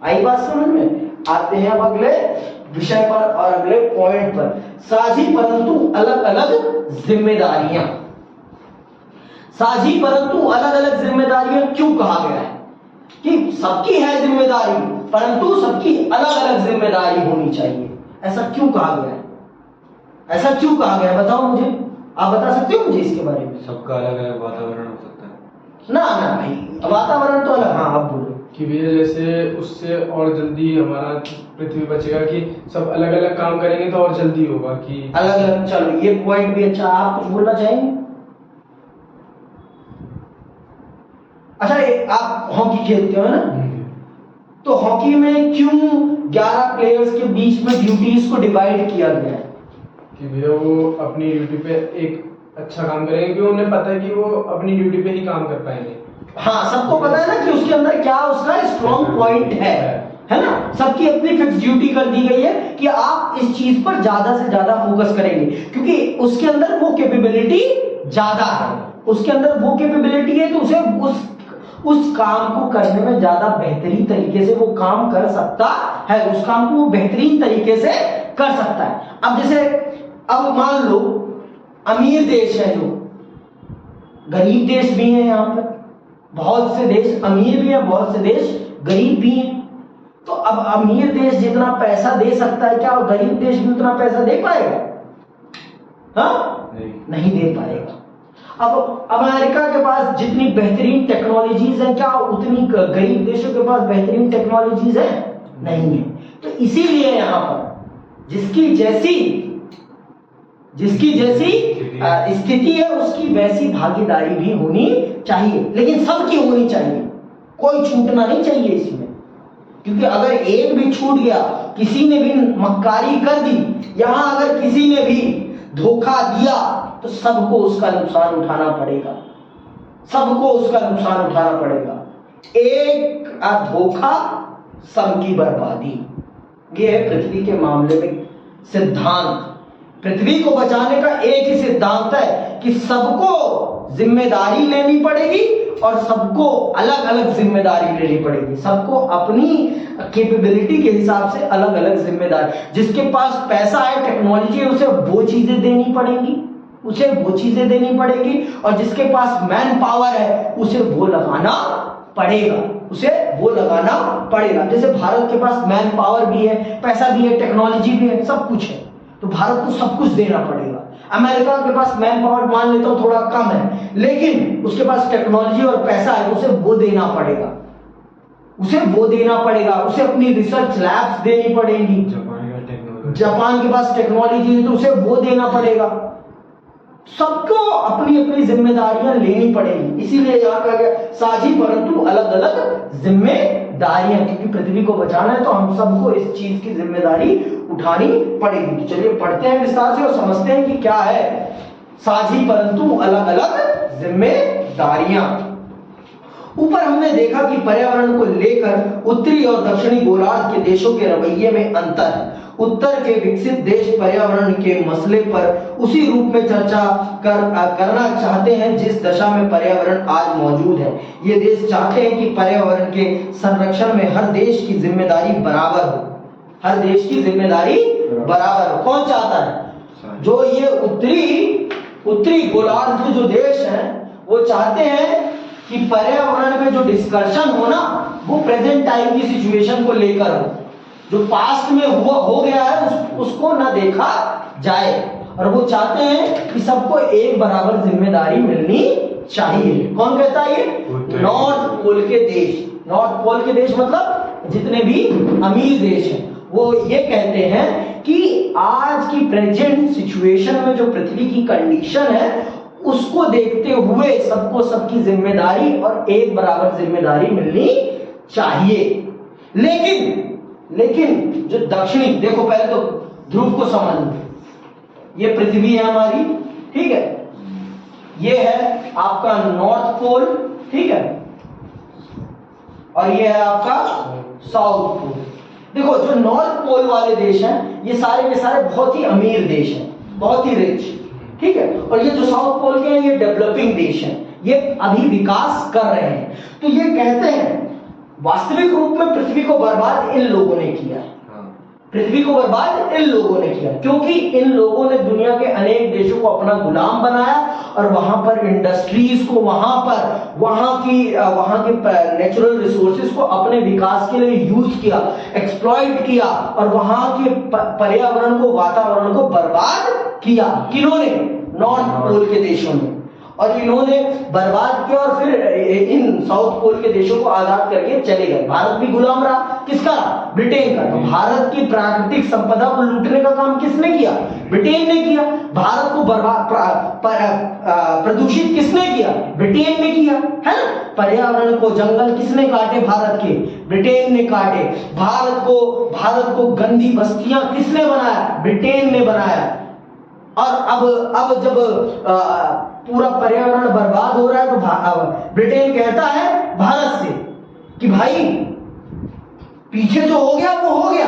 आई बात समझ में? आते हैं अब अगले विषय पर और अगले पॉइंट पर। साझी परंतु अलग अलग जिम्मेदारियां। साझी परंतु अलग अलग जिम्मेदारियां क्यों कहा गया है? कि सबकी है जिम्मेदारी परंतु सबकी अलग अलग जिम्मेदारी होनी चाहिए। ऐसा क्यों कहा गया है? ऐसा क्यों कहा गया है? बताओ मुझे, आप बता सकते हो मुझे इसके बारे में? सबका अलग अलग वातावरण हो सकता है ना। ना भाई, वातावरण तो अलग। हाँ आप बोलो। कि भैया जैसे उससे और जल्दी हमारा पृथ्वी बचेगा कि सब अलग अलग काम करेंगे तो और जल्दी होगा कि अलग अलग। चलो ये पॉइंट भी अच्छा, आप कुछ बोलना चाहेंगे? अच्छा, आप हॉकी खेलते हो ना, तो हॉकी में क्यों 11 प्लेयर्स के बीच में ड्यूटीज को डिवाइड किया गया है? कि भैया वो अपनी ड्यूटी पे एक अच्छा काम करेंगे क्योंकि उन्हें पता है कि वो अपनी ड्यूटी पे ही काम कर पाएंगे। हाँ, सबको पता है ना कि उसके अंदर क्या उसका स्ट्रॉन्ग पॉइंट है ना। सबकी अपनी फिक्स ड्यूटी कर दी गई है कि आप इस चीज पर ज्यादा से ज्यादा फोकस करेंगे, क्योंकि उसके अंदर वो कैपेबिलिटी ज्यादा है, उसके अंदर वो कैपेबिलिटी है, तो उसे उस काम को करने में ज्यादा बेहतरीन तरीके से वो काम कर सकता है, उस काम को वो बेहतरीन तरीके से कर सकता है। अब जैसे अब मान लो अमीर देश है, जो गरीब देश भी है, यहाँ पर बहुत से देश अमीर भी है, बहुत से देश गरीब भी हैं। तो अब अमीर देश जितना पैसा दे सकता है, क्या वो गरीब देश भी उतना पैसा दे पाएगा? हाँ, नहीं दे पाएगा। अब अमेरिका के पास जितनी बेहतरीन टेक्नोलॉजीज है, क्या उतनी गरीब देशों के पास बेहतरीन टेक्नोलॉजीज है? नहीं है। तो इसीलिए यहाँ पर जिसकी जैसी स्थिति है, उसकी वैसी भागीदारी भी होनी चाहिए, लेकिन सबकी होनी चाहिए, कोई छूटना नहीं चाहिए इसमें। क्योंकि अगर एक भी छूट गया, किसी ने भी मक्कारी कर दी, यहां अगर किसी ने भी धोखा दिया, तो सबको उसका नुकसान उठाना पड़ेगा, सबको उसका नुकसान उठाना पड़ेगा। एक धोखा, सबकी बर्बादी। यह है पृथ्वी के मामले में सिद्धांत। पृथ्वी को बचाने का एक ही सिद्धांत है कि सबको जिम्मेदारी लेनी पड़ेगी और सबको अलग अलग जिम्मेदारी लेनी पड़ेगी, सबको अपनी कैपेबिलिटी के हिसाब से अलग अलग जिम्मेदारी। जिसके पास पैसा है, टेक्नोलॉजी है, उसे वो चीजें देनी पड़ेंगी, उसे वो चीजें देनी पड़ेगी, और जिसके पास मैन पावर है उसे वो लगाना पड़ेगा, उसे वो लगाना पड़ेगा। जैसे भारत के पास मैन पावर भी है, पैसा भी है, टेक्नोलॉजी भी है, सब कुछ है, तो भारत को सब कुछ देना पड़ेगा। अमेरिका के पास मैन पावर मान लेता हूं थोड़ा कम है, लेकिन उसके पास टेक्नोलॉजी और पैसा है, तो उसे वो देना पड़ेगा, उसे वो देना पड़ेगा, उसे अपनी रिसर्च लैब्स देनी पड़ेंगी। जापान के पास टेक्नोलॉजी है, तो उसे वो देना पड़ेगा। सबको अपनी अपनी जिम्मेदारियां लेनी पड़ेगी। इसीलिए यहाँ कहा गया साझी परंतु अलग अलग जिम्मेदारियां, क्योंकि पृथ्वी को बचाना है तो हम सबको इस चीज की जिम्मेदारी उठानी पड़ेगी। तो चलिए पढ़ते हैं विस्तार से और समझते हैं कि क्या है साझी परंतु अलग अलग जिम्मेदारियां। ऊपर हमने देखा कि पर्यावरण को लेकर उत्तरी और दक्षिणी गोलार्ध के देशों के रवैये में अंतर है। उत्तर के विकसित देश पर्यावरण के मसले पर उसी रूप में चर्चा करना चाहते हैं जिस दशा में पर्यावरण आज मौजूद है। ये देश चाहते हैं कि पर्यावरण के संरक्षण में हर देश की जिम्मेदारी बराबर हो, हर देश की जिम्मेदारी बराबर हो। कौन चाहता है? जो ये उत्तरी गोलार्ध के जो देश हैं, वो चाहते हैं कि पर्यावरण में जो डिस्कशन हो ना, वो प्रेजेंट टाइम की सिचुएशन को लेकर हो, जो पास्ट में हुआ हो गया है उसको ना देखा जाए, और वो चाहते हैं कि सबको एक बराबर जिम्मेदारी मिलनी चाहिए। कौन कहता है ये? नॉर्थ पोल के देश। नॉर्थ पोल के देश मतलब जितने भी अमीर देश हैं, वो ये कहते हैं कि आज की प्रेजेंट सिचुएशन में जो पृथ्वी की कंडीशन है, उसको देखते हुए सबको सबकी जिम्मेदारी और एक बराबर जिम्मेदारी मिलनी चाहिए। लेकिन जो दक्षिणी, देखो पहले तो ध्रुव को समझ लो, ये पृथ्वी है हमारी, ठीक है, ये है आपका नॉर्थ पोल, ठीक है, और ये है आपका साउथ पोल। देखो जो नॉर्थ पोल वाले देश हैं, ये सारे के सारे बहुत ही अमीर देश हैं, बहुत ही रिच, ठीक है, और ये जो साउथ पोल के हैं, ये डेवलपिंग देश हैं, ये अभी विकास कर रहे हैं। तो ये कहते हैं वास्तविक रूप में पृथ्वी को बर्बाद इन लोगों ने किया, पृथ्वी को बर्बाद इन लोगों ने किया, क्योंकि इन लोगों ने दुनिया के अनेक देशों को अपना गुलाम बनाया और वहां पर इंडस्ट्रीज को, वहां की नेचुरल रिसोर्सेज को अपने विकास के लिए यूज किया, एक्सप्लॉइट किया, और वहां के पर्यावरण को, वातावरण को बर्बाद किया। किन्होंने? नॉर्थ पोल के देशों ने। और इन्होंने बर्बाद किया और फिर इन साउथ पोल के देशों को आजाद करके चले गए। भारत भी गुलाम रहा, किसका? ब्रिटेन का। तो भारत की प्राकृतिक संपदा को लूटने का काम किसने किया? ब्रिटेन ने किया। भारत को प्रदूषित किसने किया? ब्रिटेन ने किया, है ना? पर्यावरण को, जंगल किसने काटे? भारत के, ब्रिटेन ने काटे। भारत को गंदी बस्तियां किसने बनाया? ब्रिटेन ने बनाया। और अब जब पूरा पर्यावरण बर्बाद हो रहा है तो ब्रिटेन कहता है भारत से कि भाई पीछे जो हो गया वो हो गया,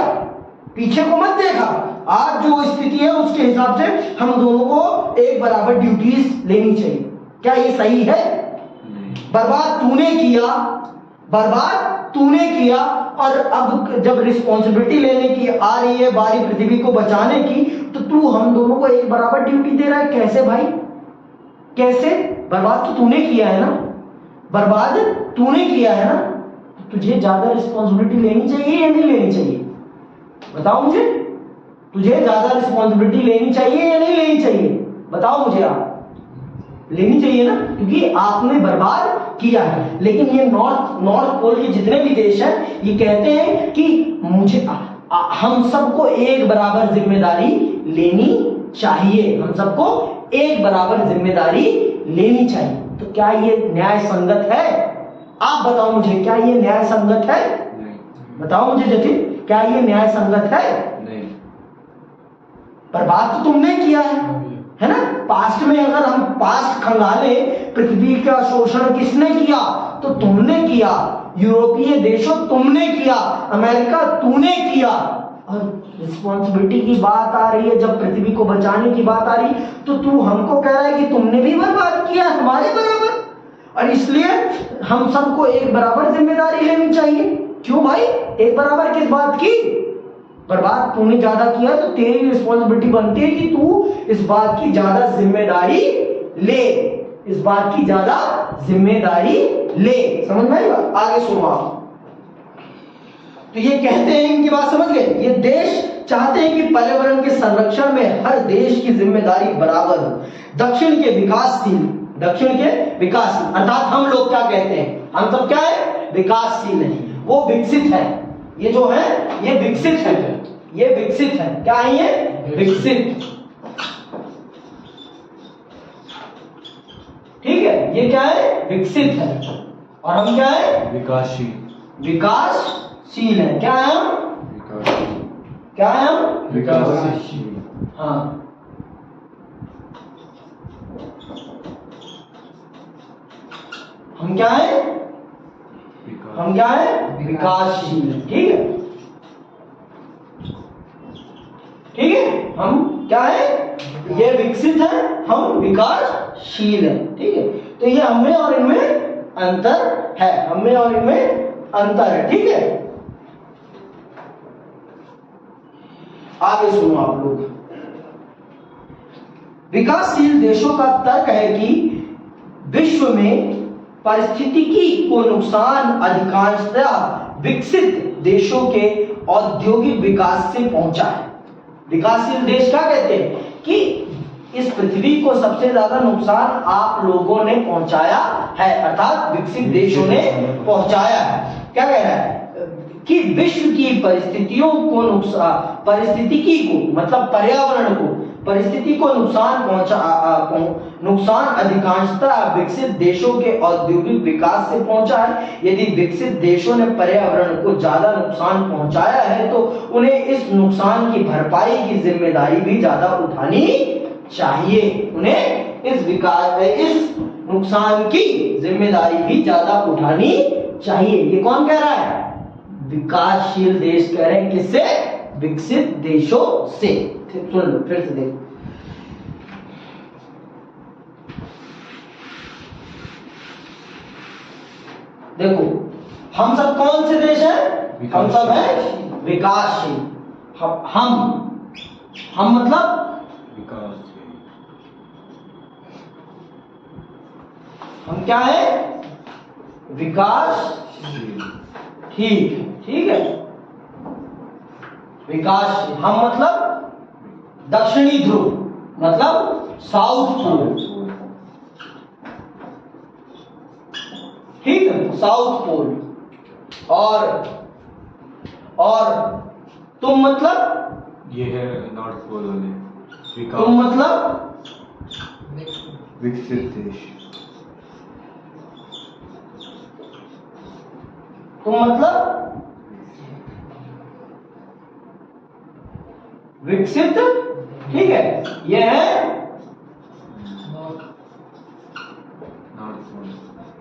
पीछे को मत देखा, आज जो स्थिति है उसके हिसाब से हम दोनों को एक बराबर ड्यूटीज लेनी चाहिए। क्या ये सही है? बर्बाद तूने किया और अब जब रिस्पॉन्सिबिलिटी लेने की आ रही है बारी पृथ्वी को बचाने की, तो तू हम दोनों को एक बराबर ड्यूटी दे रहा है। कैसे भाई, कैसे? बर्बाद तो तूने किया है ना, बर्बाद तूने किया है ना, तो तुझे ज्यादा रिस्पॉन्सिबिलिटी लेनी चाहिए या नहीं लेनी चाहिए? बताओ मुझे, तुझे ज्यादा रिस्पॉन्सिबिलिटी लेनी चाहिए या नहीं लेनी चाहिए? बताओ मुझे आप। लेनी चाहिए ना, क्योंकि आपने बर्बाद किया है। लेकिन ये नॉर्थ पोल के जितने भी देश हैं ये कहते हैं कि मुझे हम सबको एक बराबर जिम्मेदारी लेनी चाहिए, हम सबको एक बराबर जिम्मेदारी लेनी चाहिए। तो क्या ये न्याय संगत है? आप बताओ मुझे, क्या ये न्याय संगत है? नहीं। बताओ मुझे जतिन, क्या ये न्याय संगत है? नहीं। बर्बाद तो तुमने किया है ना? पास्ट में अगर हम पास्ट खंगाले, पृथ्वी का शोषण किसने किया? तो तुमने किया। यूरोपीय देशों तुमने किया, अमेरिका तूने किया। और रिस्पॉन्सिबिलिटी की बात आ रही है, जब पृथ्वी को बचाने की बात आ रही, तो तू हमको कह रहा है कि तुमने भी बर्बाद किया हमारे बराबर, और इसलिए हम सबको एक बराबर जिम्मेदारी लेनी चाहिए। क्यों भाई? एक बराबर किस बात की? बर्बाद तूने ज्यादा किया तो तेरी रिस्पॉन्सिबिलिटी बनती है कि तू इस बात की ज्यादा जिम्मेदारी ले, इस बात की ज्यादा जिम्मेदारी ले। समझ में आएगा? आगे सुनो आप। तो ये कहते हैं, इनकी बात समझ गए? ये देश चाहते हैं कि पर्यावरण के संरक्षण में हर देश की जिम्मेदारी बराबर हो। दक्षिण के विकासशील, अर्थात हम लोग क्या कहते हैं? हम सब क्या है? विकासशील है, वो विकसित है। ये जो है ये विकसित है, ये विकसित है। क्या है ये? विकसित। ठीक है, ये क्या है? विकसित है। और हम क्या है? विकासशील। विकासशील है। क्या है हम? विकासशील। क्या है हम? विकासशील। हाँ, हम क्या है? हम क्या है? विकासशील। ठीक है, ठीक है, हम क्या है? ये विकसित है, हम विकासशील है। ठीक है, तो ये हमें और इनमें अंतर है, हमें और इनमें अंतर है। ठीक है, आगे सुनो आप लोग। विकासशील देशों का तर्क है कि विश्व में पारिस्थितिकी को नुकसान अधिकांशतः विकसित देशों के औद्योगिक विकास से पहुंचा है। विकासशील देश क्या कहते हैं? कि इस पृथ्वी को सबसे ज्यादा नुकसान आप लोगों ने पहुंचाया है, अर्थात विकसित देशों ने पहुंचाया है। क्या कह रहा है? कि विश्व की परिस्थितियों को परिस्थितिकी को, मतलब पर्यावरण को, परिस्थिति को नुकसान अधिकांशतः विकसित देशों के औद्योगिक विकास से पहुंचा है। यदि विकसित देशों ने पर्यावरण को ज्यादा नुकसान पहुंचाया है तो उन्हें इस नुकसान की भरपाई की जिम्मेदारी भी ज्यादा उठानी चाहिए। उन्हें इस नुकसान की जिम्मेदारी भी ज्यादा उठानी चाहिए। ये कौन कह रहा है? विकासशील देश कह रहे हैं। किससे? विकसित देशों से। सुन लो, फिर से देखो। देखो, हम सब कौन से देश हैं? हम सब हैं विकासशील। हम मतलब विकासशील। हम क्या है? विकासशील। ठीक है, ठीक है, विकासशील। हम मतलब दक्षिणी ध्रुव, मतलब साउथ पोल। साउथ पोल, और तुम मतलब ये है नॉर्थ पोल वाले तुम मतलब विकसित देश। तुम मतलब विकसित, ठीक है। ये है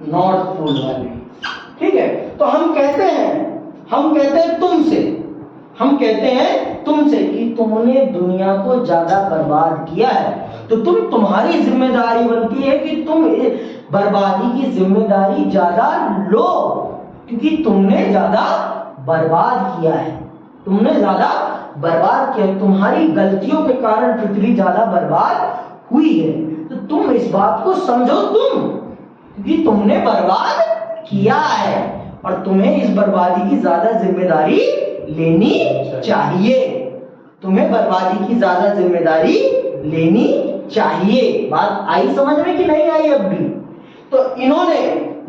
नॉर्थ पोल वाले, ठीक है। तो हम कहते हैं तुमसे कि तुमने दुनिया को ज्यादा बर्बाद किया है, तो तुम्हारी जिम्मेदारी बनती है कि तुम बर्बादी की जिम्मेदारी ज्यादा लो, क्योंकि तुमने ज्यादा बर्बाद किया है, तुम्हारी गलतियों के कारण पृथ्वी ज्यादा बर्बाद हुई है। तो तुम इस बात को समझो, क्योंकि तुमने बर्बाद किया है और तुम्हें इस बर्बादी की ज्यादा जिम्मेदारी लेनी चाहिए। तुम्हें बर्बादी की ज्यादा जिम्मेदारी लेनी चाहिए। बात आई समझ में कि नहीं आई अब भी? तो इन्होंने,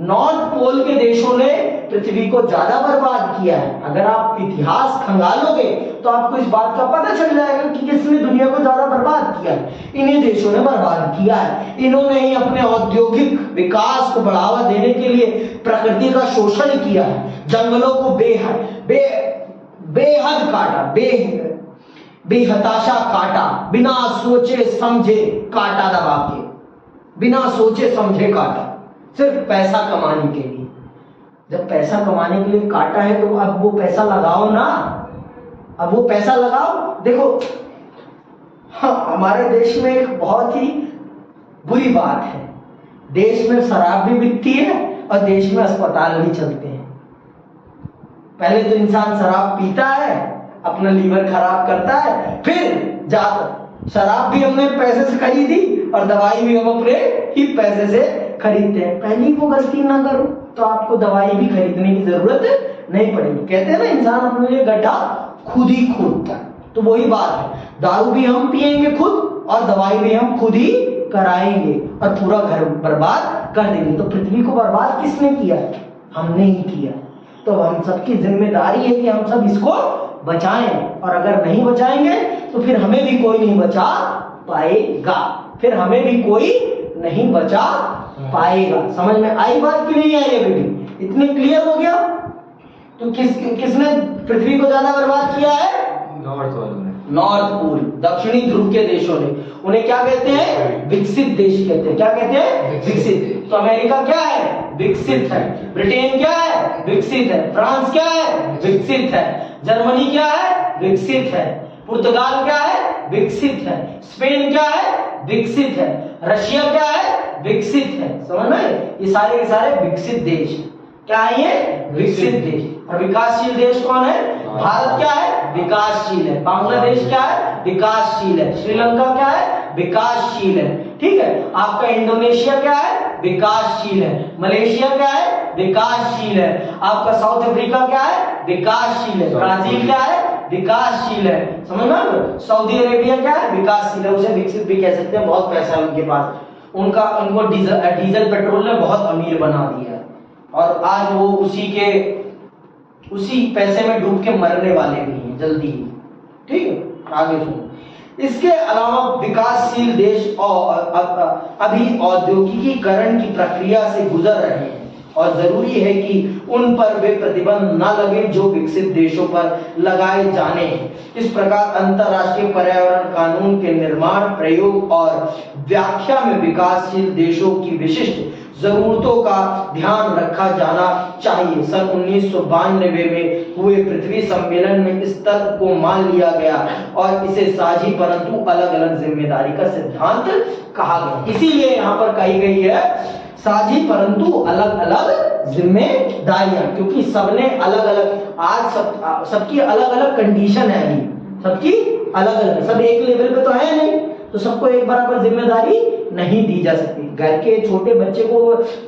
नॉर्थ पोल के देशों ने पृथ्वी को ज्यादा बर्बाद किया है। अगर आप इतिहास खंगालोगे तो आपको इस बात का पता चल जाएगा कि किसने दुनिया को ज्यादा बर्बाद किया है। इन्हीं देशों ने बर्बाद किया है। इन्होंने ही अपने औद्योगिक विकास को बढ़ावा देने के लिए प्रकृति का शोषण किया है, जंगलों को बेहद काटा, बेहताशा काटा, बिना सोचे समझे काटा, दबा के बिना सोचे समझे काटा, सिर्फ पैसा कमाने के लिए। जब पैसा कमाने के लिए काटा है तो अब वो पैसा लगाओ ना, अब वो पैसा लगाओ। देखो, हाँ, हमारे देश में एक बहुत ही बुरी बात है, देश में शराब भी बिकती है और देश में अस्पताल भी चलते हैं। पहले तो इंसान शराब पीता है, अपना लीवर खराब करता है, फिर जाकर शराब भी हमने पैसे से खरीदी और दवाई भी हम अपने ही पैसे से खरीदते हैं। पहली वो गलती ना करो तो आपको दवाई भी खरीदने की जरूरत नहीं पड़ेगी। कहते हैं ना, इंसान अपने लिए गड्ढा खुद ही खोदता है। तो वही बात है, दारू भी हम पिएंगे खुद और दवाई भी हम खुद ही कराएंगे और पूरा घर बर्बाद कर देंगे। तो पृथ्वी को बर्बाद किसने किया? हमने ही किया। तो हम सबकी जिम्मेदारी है कि हम सब इसको बचाएं, और अगर नहीं बचाएंगे तो फिर हमें भी कोई नहीं बचा पाएगा, समझ में आई बात कि नहीं आई? अभी भी इतने क्लियर हो गया? तो किसने पृथ्वी को ज्यादा बर्बाद किया है? नॉर्थ पोल, दक्षिणी ध्रुव के देशों ने। उन्हें क्या कहते हैं? विकसित देश कहते हैं। क्या कहते हैं? विकसित। तो अमेरिका क्या है? विकसित है। ब्रिटेन क्या है? विकसित है। फ्रांस क्या है? विकसित है। जर्मनी क्या है? विकसित है। पुर्तगाल क्या है? विकसित है। स्पेन क्या है? विकसित है। रशिया क्या है? विकसित है। समझ में? ये सारे के सारे विकसित देश क्या है? ये विकसित देश। और विकासशील देश कौन है? भारत क्या है? विकासशील है। बांग्लादेश क्या है? विकासशील है। श्रीलंका क्या है? विकासशील है। ठीक है। आपका इंडोनेशिया क्या है? विकासशील है। मलेशिया क्या है? विकासशील है। आपका साउथ अफ्रीका क्या है? विकासशील है। ब्राजील क्या है? विकासशील है। समझ में? सऊदी अरेबिया क्या है? विकासशील है। उसे विकसित भी कह सकते हैं, बहुत पैसा है उनके पास। उनको डीजल पेट्रोल ने बहुत अमीर बना दिया है और आज वो उसी पैसे में डूब के मरने वाले भी हैं जल्दी ही। ठीक है, आगे सुनो। इसके अलावा विकासशील देश और अभी औद्योगिकीकरण की प्रक्रिया से गुजर रहे हैं और जरूरी है कि उन पर वे प्रतिबंध न लगे जो विकसित देशों पर लगाए जाने हैं। इस प्रकार अंतरराष्ट्रीय पर्यावरण कानून के निर्माण, प्रयोग और व्याख्या में विकासशील देशों की विशिष्ट जरूरतों का ध्यान रखा जाना चाहिए। सन 1992 में हुए पृथ्वी सम्मेलन में इस तर्क को मान लिया गया और इसे साझी परंतु अलग अलग जिम्मेदारी का सिद्धांत कहा गया। इसीलिए यहाँ पर कही गई है साझी परंतु अलग अलग जिम्मेदारियां, क्योंकि सबने अलग अलग, आज सबकी अलग अलग कंडीशन है, अभी सबकी अलग अलग, सब एक लेवल पे तो है नहीं, तो सबको एक बराबर जिम्मेदारी नहीं दी जा सकती। घर के छोटे बच्चे को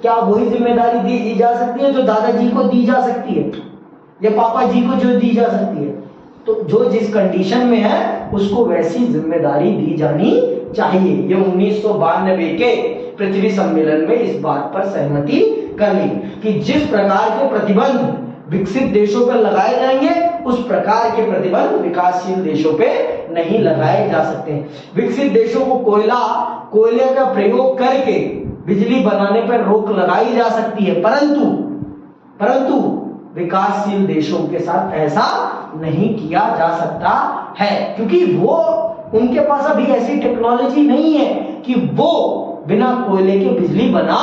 क्या वही जिम्मेदारी दी जा सकती है जो दादाजी को दी जा सकती है या पापा जी को जो दी जा सकती है? तो जो जिस कंडीशन में है उसको वैसी जिम्मेदारी दी जानी चाहिए। ये 1992 के पृथ्वी सम्मेलन में इस बात पर सहमति कर ली कि जिस प्रकार के प्रतिबंध विकसित देशों पर लगाए जाएंगे उस प्रकार के प्रतिबंध विकासशील देशों पे नहीं लगाए जा सकते। विकसित देशों को कोयले का प्रयोग करके बिजली बनाने पर रोक लगाई जा सकती है, परंतु विकासशील देशों के साथ ऐसा नहीं किया जा सकता है, क्योंकि वो उनके पास अभी ऐसी टेक्नोलॉजी नहीं है कि वो बिना कोयले के बिजली बना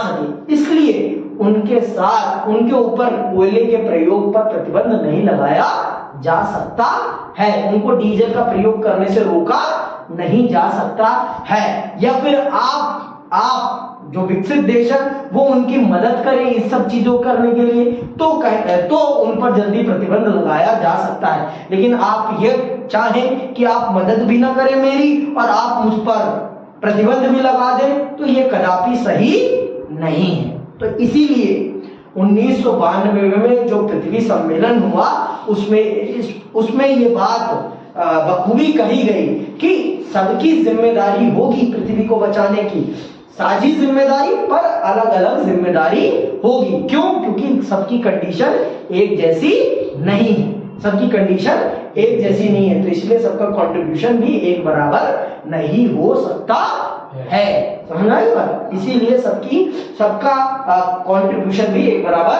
सके। इसलिए उनके ऊपर कोयले के प्रयोग पर प्रतिबंध नहीं लगाया जा सकता है, उनको डीजल का प्रयोग करने से रोका नहीं जा सकता है। या फिर आप जो विकसित देश है वो उनकी मदद करें इस सब चीजों करने के लिए, तो उन पर जल्दी प्रतिबंध लगाया जा सकता है। लेकिन आप ये चाहें कि आप मदद भी ना करें मेरी और आप मुझ पर प्रतिबंध भी लगा दें, तो ये कदापि सही नहीं है। तो इसीलिए 1992 में जो पृथ्वी सम्मेलन हुआ उसमें ये बात बखूबी कही गई कि सबकी जिम्मेदारी होगी पृथ्वी को बचाने की, साझी जिम्मेदारी पर अलग अलग जिम्मेदारी होगी। क्यों? क्योंकि सबकी कंडीशन एक जैसी नहीं है, तो इसलिए सबका कंट्रीब्यूशन भी एक बराबर नहीं हो सकता है। समझ आई बात? इसीलिए सबका कंट्रीब्यूशन भी एक बराबर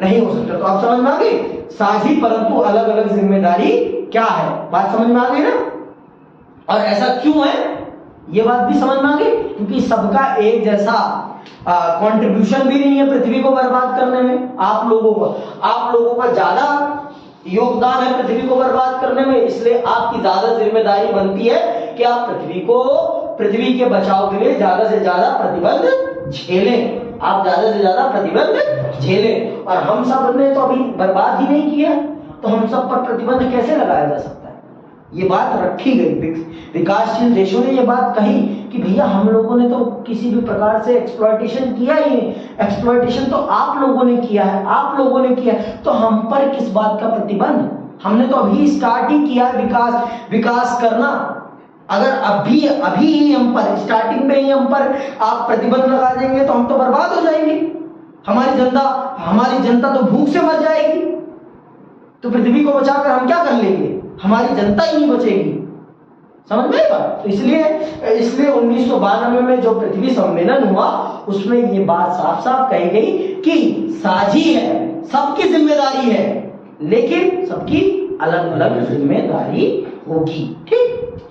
नहीं हो सकता। तो आप समझ में आ गई साझी परंतु अलग अलग जिम्मेदारी क्या है, बात समझ में आ गई ना? और ऐसा क्यों है ये बात भी समझ में आ गई, क्योंकि सबका एक जैसा कंट्रीब्यूशन भी नहीं है पृथ्वी को बर्बाद करने में। आप लोगों का ज्यादा योगदान है पृथ्वी को बर्बाद करने में, इसलिए आपकी ज्यादा जिम्मेदारी बनती है कि आप पृथ्वी के बचाव के लिए ज्यादा से ज्यादा प्रतिबंध झेलें। और हम सब ने तो अभी बर्बाद ही नहीं किया, तो हम सब पर प्रतिबंध कैसे लगाया जा सकता है? ये बात रखी गई। विकासशील देशों ने ये बात कही कि भैया हम लोगों ने तो किसी भी प्रकार से एक्सप्लॉयटेशन किया ही नहीं, एक्सप्लॉयटेशन तो आप लोगों ने किया है, तो हम पर किस बात का प्रतिबंध? हमने तो अभी स्टार्ट ही किया है विकास करना। अगर अभी ही हम पर स्टार्टिंग में ही हम पर आप प्रतिबंध लगा देंगे तो हम तो बर्बाद हो जाएंगे, हमारी जनता तो भूख से मर जाएगी। तो पृथ्वी को बचाकर हम क्या कर लेंगे? हमारी जनता ही नहीं बचेगी। समझ में आएगा? तो इसलिए 1992 में जो पृथ्वी सम्मेलन हुआ उसमें ये बात साफ साफ कही गई कि साझी है, सबकी जिम्मेदारी है, लेकिन सबकी अलग अलग जिम्मेदारी होगी। ठीक,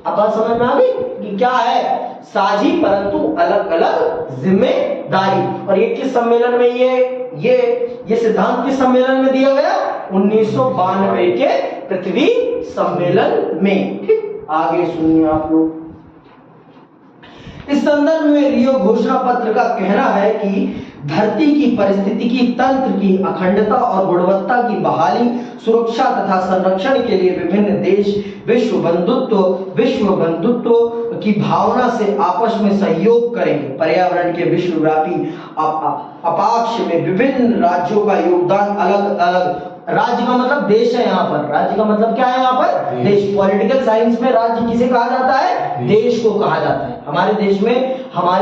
अब बात समझ में आ गई कि क्या है साझी परंतु अलग अलग जिम्मेदारी। और ये किस सम्मेलन में ये सिद्धांत किस सम्मेलन में दिया गया? 1992 के पृथ्वी सम्मेलन में। ठीक, आगे सुनिए आप लोग। इस संदर्भ में रियो घोषणा पत्र का कहना है कि धरती की पारिस्थितिकी तंत्र की अखंडता और गुणवत्ता की बहाली, सुरक्षा तथा संरक्षण के लिए विभिन्न देश विश्व बंधुत्व की भावना से आपस में सहयोग करेंगे। पर्यावरण के विश्वव्यापी अपाक्ष में विभिन्न राज्यों का योगदान अलग अलग, राज्य का मतलब देश है यहाँ पर, राज्य का मतलब क्या है यहाँ पर? देश। पॉलिटिकल साइंस में राज्य किसे कहा जाता है? देश को कहा जाता है। हमारे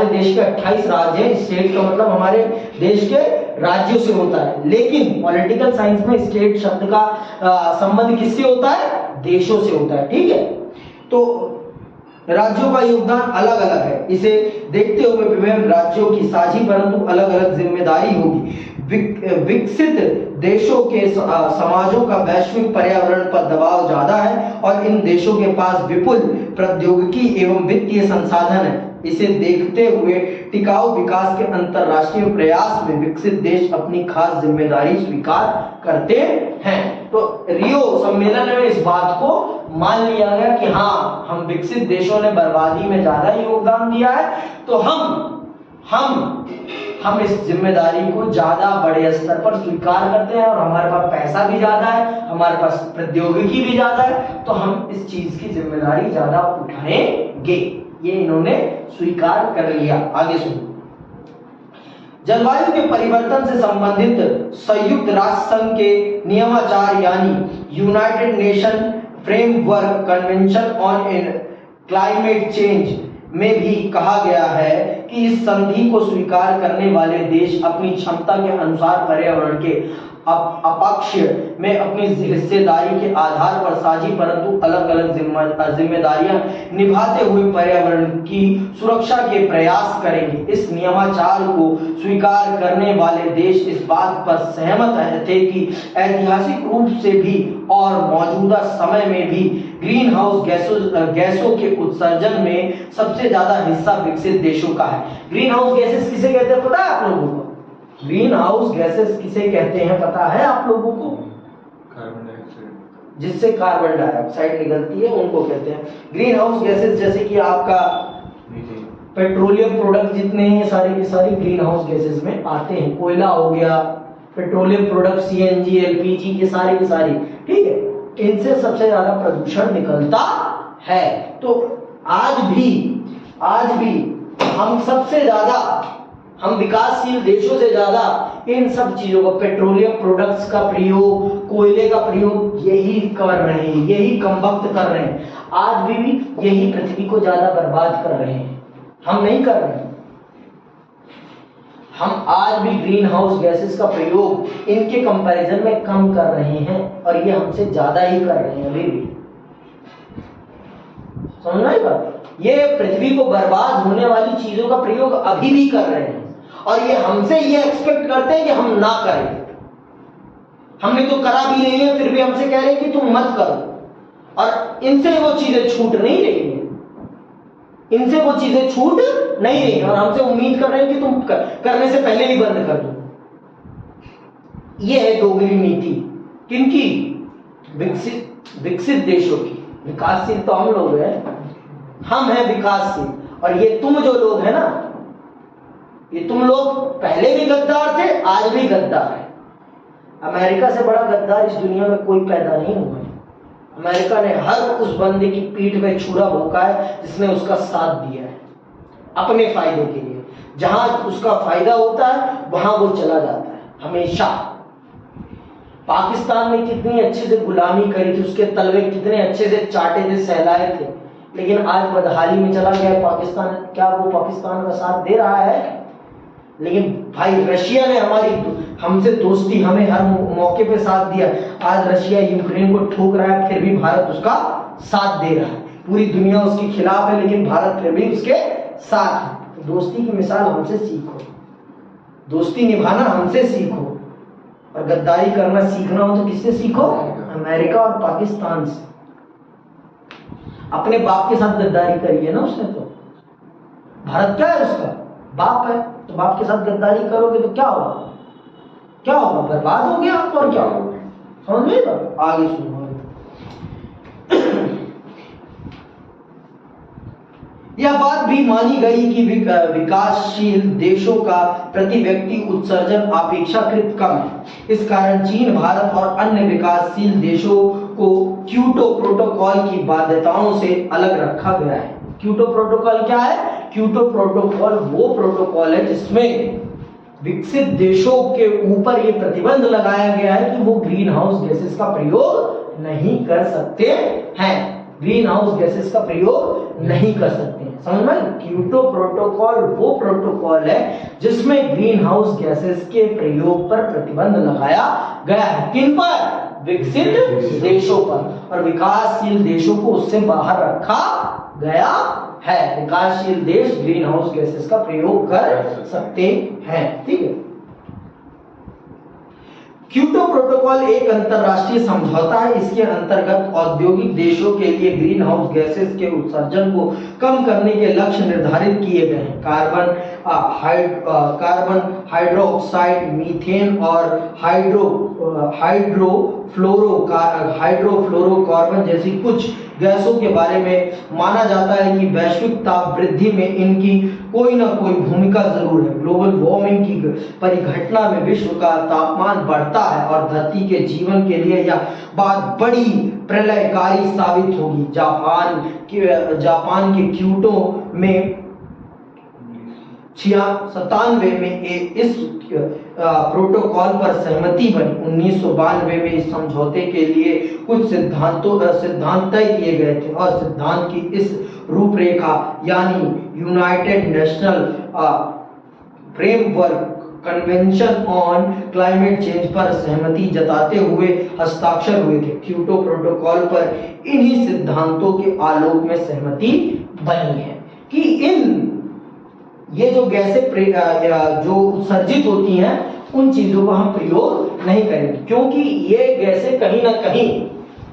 देश के 28 राज्य हैं। स्टेट का मतलब हमारे देश के राज्यों से होता है, लेकिन पॉलिटिकल साइंस में स्टेट शब्द का संबंध किससे होता है? देशों से होता है। ठीक है, तो राज्यों का योगदान अलग अलग है। इसे देखते हुए विभिन्न राज्यों की साझी परंतु अलग अलग जिम्मेदारी होगी। विकसित देशों के समाजों का वैश्विक पर्यावरण पर दबाव ज्यादा है और इन देशों के पास विपुल प्रौद्योगिकी एवं वित्तीय संसाधन है। इसे देखते हुए टिकाऊ विकास के अंतरराष्ट्रीय प्रयास में विकसित देश अपनी खास जिम्मेदारी स्वीकार करते हैं। तो रियो सम्मेलन में इस बात को मान लिया गया कि हाँ, हम विकसित देशों ने बर्बादी में ज्यादा योगदान दिया है, तो हम इस जिम्मेदारी को ज्यादा बड़े स्तर पर स्वीकार करते हैं और हमारे पास पैसा भी ज्यादा है, हमारे पास प्रौद्योगिकी भी ज्यादा है, तो हम इस चीज की जिम्मेदारी ज्यादा उठाएंगे। ये इन्होंने स्वीकार कर लिया। आगे सुनो। जलवायु के परिवर्तन से संबंधित संयुक्त राष्ट्र संघ के नियमाचार यानी United nation framework convention on climate change में भी कहा गया है कि इस संधि को स्वीकार करने वाले देश अपनी क्षमता के अनुसार पर्यावरण के अपक्ष में अपनी हिस्सेदारी के आधार पर साझी परंतु अलग अलग जिम्मेदारियां निभाते हुए पर्यावरण की सुरक्षा के प्रयास करेंगे। इस नियमाचार को स्वीकार करने वाले देश इस बात पर सहमत थे कि ऐतिहासिक रूप से भी और मौजूदा समय में भी ग्रीन हाउस गैसों के उत्सर्जन में सबसे ज्यादा हिस्सा विकसित देशों का है। ग्रीन हाउस गैसेस किसे कहते हैं पता है आप लोगों को? ग्रीन हाउस गैसेस किसे कहते हैं पता है आप लोगों को? कार्बन डाइऑक्साइड, जिससे कार्बन डाइऑक्साइड निकलती है उनको कहते हैं ग्रीन हाउस गैसेस। जैसे कि आपका मीथेन, पेट्रोलियम प्रोडक्ट जितने हैं सारे के सारे ग्रीन हाउस गैसेस में आते हैं। कोयला हो गया, पेट्रोलियम प्रोडक्ट, सीएनजी, एलपीजी, ये सारे के सारे, ठीक है, इनसे सबसे ज्यादा प्रदूषण निकलता है। तो आज भी हम सबसे ज्यादा, हम विकासशील देशों से ज्यादा इन सब चीजों को, पेट्रोलियम प्रोडक्ट्स का प्रयोग, कोयले का प्रयोग यही कर रहे हैं, यही कमबख्त कर रहे हैं। आज भी यही पृथ्वी को ज्यादा बर्बाद कर रहे हैं, हम नहीं कर रहे हैं। हम आज भी ग्रीन हाउस गैसेस का प्रयोग इनके कंपैरिजन में कम कर रहे हैं और ये हमसे ज्यादा ही कर रहे हैं अभी भी। समझ आई बात? ये पृथ्वी को बर्बाद होने वाली चीजों का प्रयोग अभी भी कर रहे हैं और ये हमसे ये एक्सपेक्ट करते हैं कि हम ना करें। हमने तो करा भी नहीं है, फिर भी हमसे कह रहे हैं कि तुम मत करो। और इनसे वो चीजें छूट नहीं रही है, इनसे वो चीजें छूट नहीं रही और हमसे उम्मीद कर रहे हैं कि तुम करने से पहले ही बंद कर दो। ये है दोगली नीति किनकी? विकसित देशों की। विकासशील तो हम लोग हैं, हम हैं विकासशील, और ये तुम जो लोग हैं ना, ये तुम लोग पहले भी गद्दार थे, आज भी गद्दार है। अमेरिका से बड़ा गद्दार इस दुनिया में कोई पैदा नहीं हुआ है। अमेरिका ने हर उस बंदे की पीठ में छुरा भोंका है जिसने उसका साथ दिया है अपने फायदे के लिए। जहां उसका फायदा होता है वहां वो चला जाता है हमेशा। पाकिस्तान में कितनी अच्छे से गुलामी करी थी, उसके तलवे कितने अच्छे से चाटे थे, सहलाए थे, लेकिन आज बदहाली में चला गया पाकिस्तान। क्या वो पाकिस्तान का साथ दे रहा है? लेकिन भाई रशिया ने हमसे दोस्ती, हमें हर मौके पे साथ दिया। आज रशिया यूक्रेन को ठोक रहा है, फिर भी भारत उसका साथ दे रहा है। पूरी दुनिया उसके खिलाफ है, लेकिन भारत फिर भी उसके साथ है। तो दोस्ती की मिसाल हमसे सीखो, दोस्ती निभाना हमसे सीखो, और गद्दारी करना सीखना हो तो किससे सीखो? अमेरिका और पाकिस्तान से। अपने बाप के साथ गद्दारी करी है ना उसने, तो भारत क्या है? उसका बाप है। तो बाप के साथ गद्दारी करोगे तो क्या होगा? क्या होगा? बर्बाद हो गया। और क्या होगा? समझ में आगे सुनो। यह बात भी मानी गई कि विकासशील देशों का प्रति व्यक्ति उत्सर्जन अपेक्षाकृत कम है। इस कारण चीन, भारत और अन्य विकासशील देशों को क्योटो प्रोटोकॉल की बाध्यताओं से अलग रखा गया है। क्योटो प्रोटोकॉल क्या है? क्योटो प्रोटोकॉल वो प्रोटोकॉल है जिसमें विकसित देशों के ऊपर ये प्रतिबंध लगाया गया है कि वो ग्रीन हाउस गैसेस का प्रयोग नहीं कर सकते हैं। ग्रीन हाउस गैसेस का प्रयोग नहीं कर सकते हैं। समझ में? क्योटो प्रोटोकॉल वो प्रोटोकॉल है जिसमें ग्रीन हाउस गैसेस के प्रयोग पर प्रतिबंध लगाया गया है। किन पर? विकसित देशों पर, और विकासशील देशों को उससे बाहर रखा गया है। विकासशील देश ग्रीन हाउस गैसेस का प्रयोग कर सकते हैं। ठीक है। क्योटो प्रोटोकॉल एक अंतरराष्ट्रीय समझौता है। इसके अंतर्गत औद्योगिक देशों के लिए ग्रीन हाउस गैसेस के उत्सर्जन को कम करने के लक्ष्य निर्धारित किए गए हैं। कार्बन हाइड्रोक्साइड, मीथेन और हाइड्रोफ्लोरोकार्बन जैसी कुछ गैसों के बारे में माना जाता है कि वैश्विक ताप वृद्धि में इनकी कोई ना कोई भूमिका जरूर है। ग्लोबल वार्मिंग की परिघटना में विश्व का तापमान बढ़ता है और धरती के जीवन के लिए यह बात बड़ी प्रलयकारी साबित होगी। जापान के क्योटो में 97 में इस प्रोटोकॉल पर सहमति बनी। 1992 में इस समझौते के लिए कुछ सिद्धांत तय किए गए थे और सिद्धांत की इस रूपरेखा यानी United national framework convention on climate change पर सहमति जताते हुए हस्ताक्षर हुए थे। क्योटो प्रोटोकॉल पर इन्हीं सिद्धांतों के आलोक में सहमति बनी है कि ये जो गैसें जो उत्सर्जित होती हैं उन चीजों का हम प्रयोग नहीं करेंगे, क्योंकि ये गैसें कहीं ना कहीं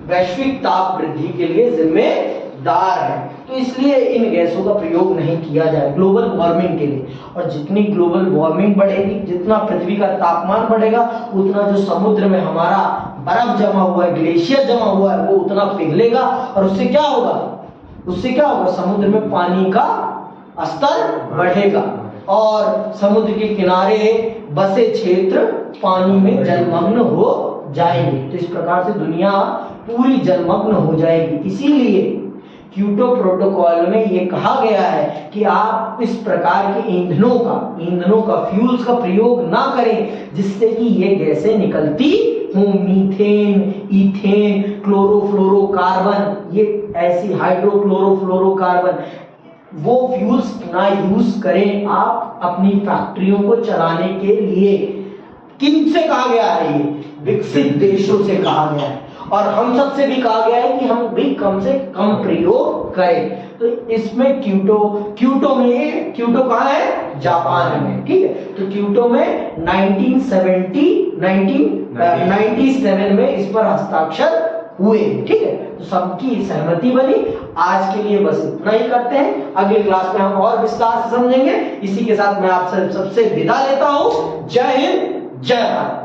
वैश्विक ताप वृद्धि के लिए जिम्मेदार है। तो इसलिए इन गैसों का प्रयोग नहीं किया जाए ग्लोबल वार्मिंग के लिए। और जितनी ग्लोबल वार्मिंग बढ़ेगी, जितना पृथ्वी का तापमान बढ़ेगा, उतना जो समुद्र में हमारा बर्फ जमा हुआ है, ग्लेशियर जमा हुआ है, वो उतना पिघलेगा। और उससे क्या होगा समुद्र में पानी का स्तर बढ़ेगा और समुद्र के किनारे बसे क्षेत्र पानी में जलमग्न हो जाएंगे। तो इस प्रकार से दुनिया पूरी जलमग्न हो जाएगी। इसीलिए क्योटो प्रोटोकॉल में ये कहा गया है कि आप इस प्रकार के ईंधनों का फ्यूल्स का प्रयोग ना करें जिससे कि ये गैसें निकलती हूं। मीथेन, इथेन, क्लोरोफ्लोरोकार्बन, ये ऐसी हाइड्रोक्लोरोफ्लोरोकार्बन, वो फ्यूल्स ना यूज करें आप अपनी फैक्ट्रियों को चलाने के लिए। किनसे कहा गया है? ये विकसित देशों से कहा गया है और हम सबसे भी कहा गया है कि हम भी कम से कम प्रयोग करें। तो इसमें क्योटो में क्योटो कहाँ है? जापान में। ठीक है, तो क्योटो में 1997 में इस पर हस्ताक्षर हुए। ठीक है, तो सबकी सहमति बनी। आज के लिए बस इतना ही करते हैं, अगली क्लास में हम और विस्तार से समझेंगे। इसी के साथ मैं आप सबसे विदा लेता हूं। जय हिंद, जय भारत।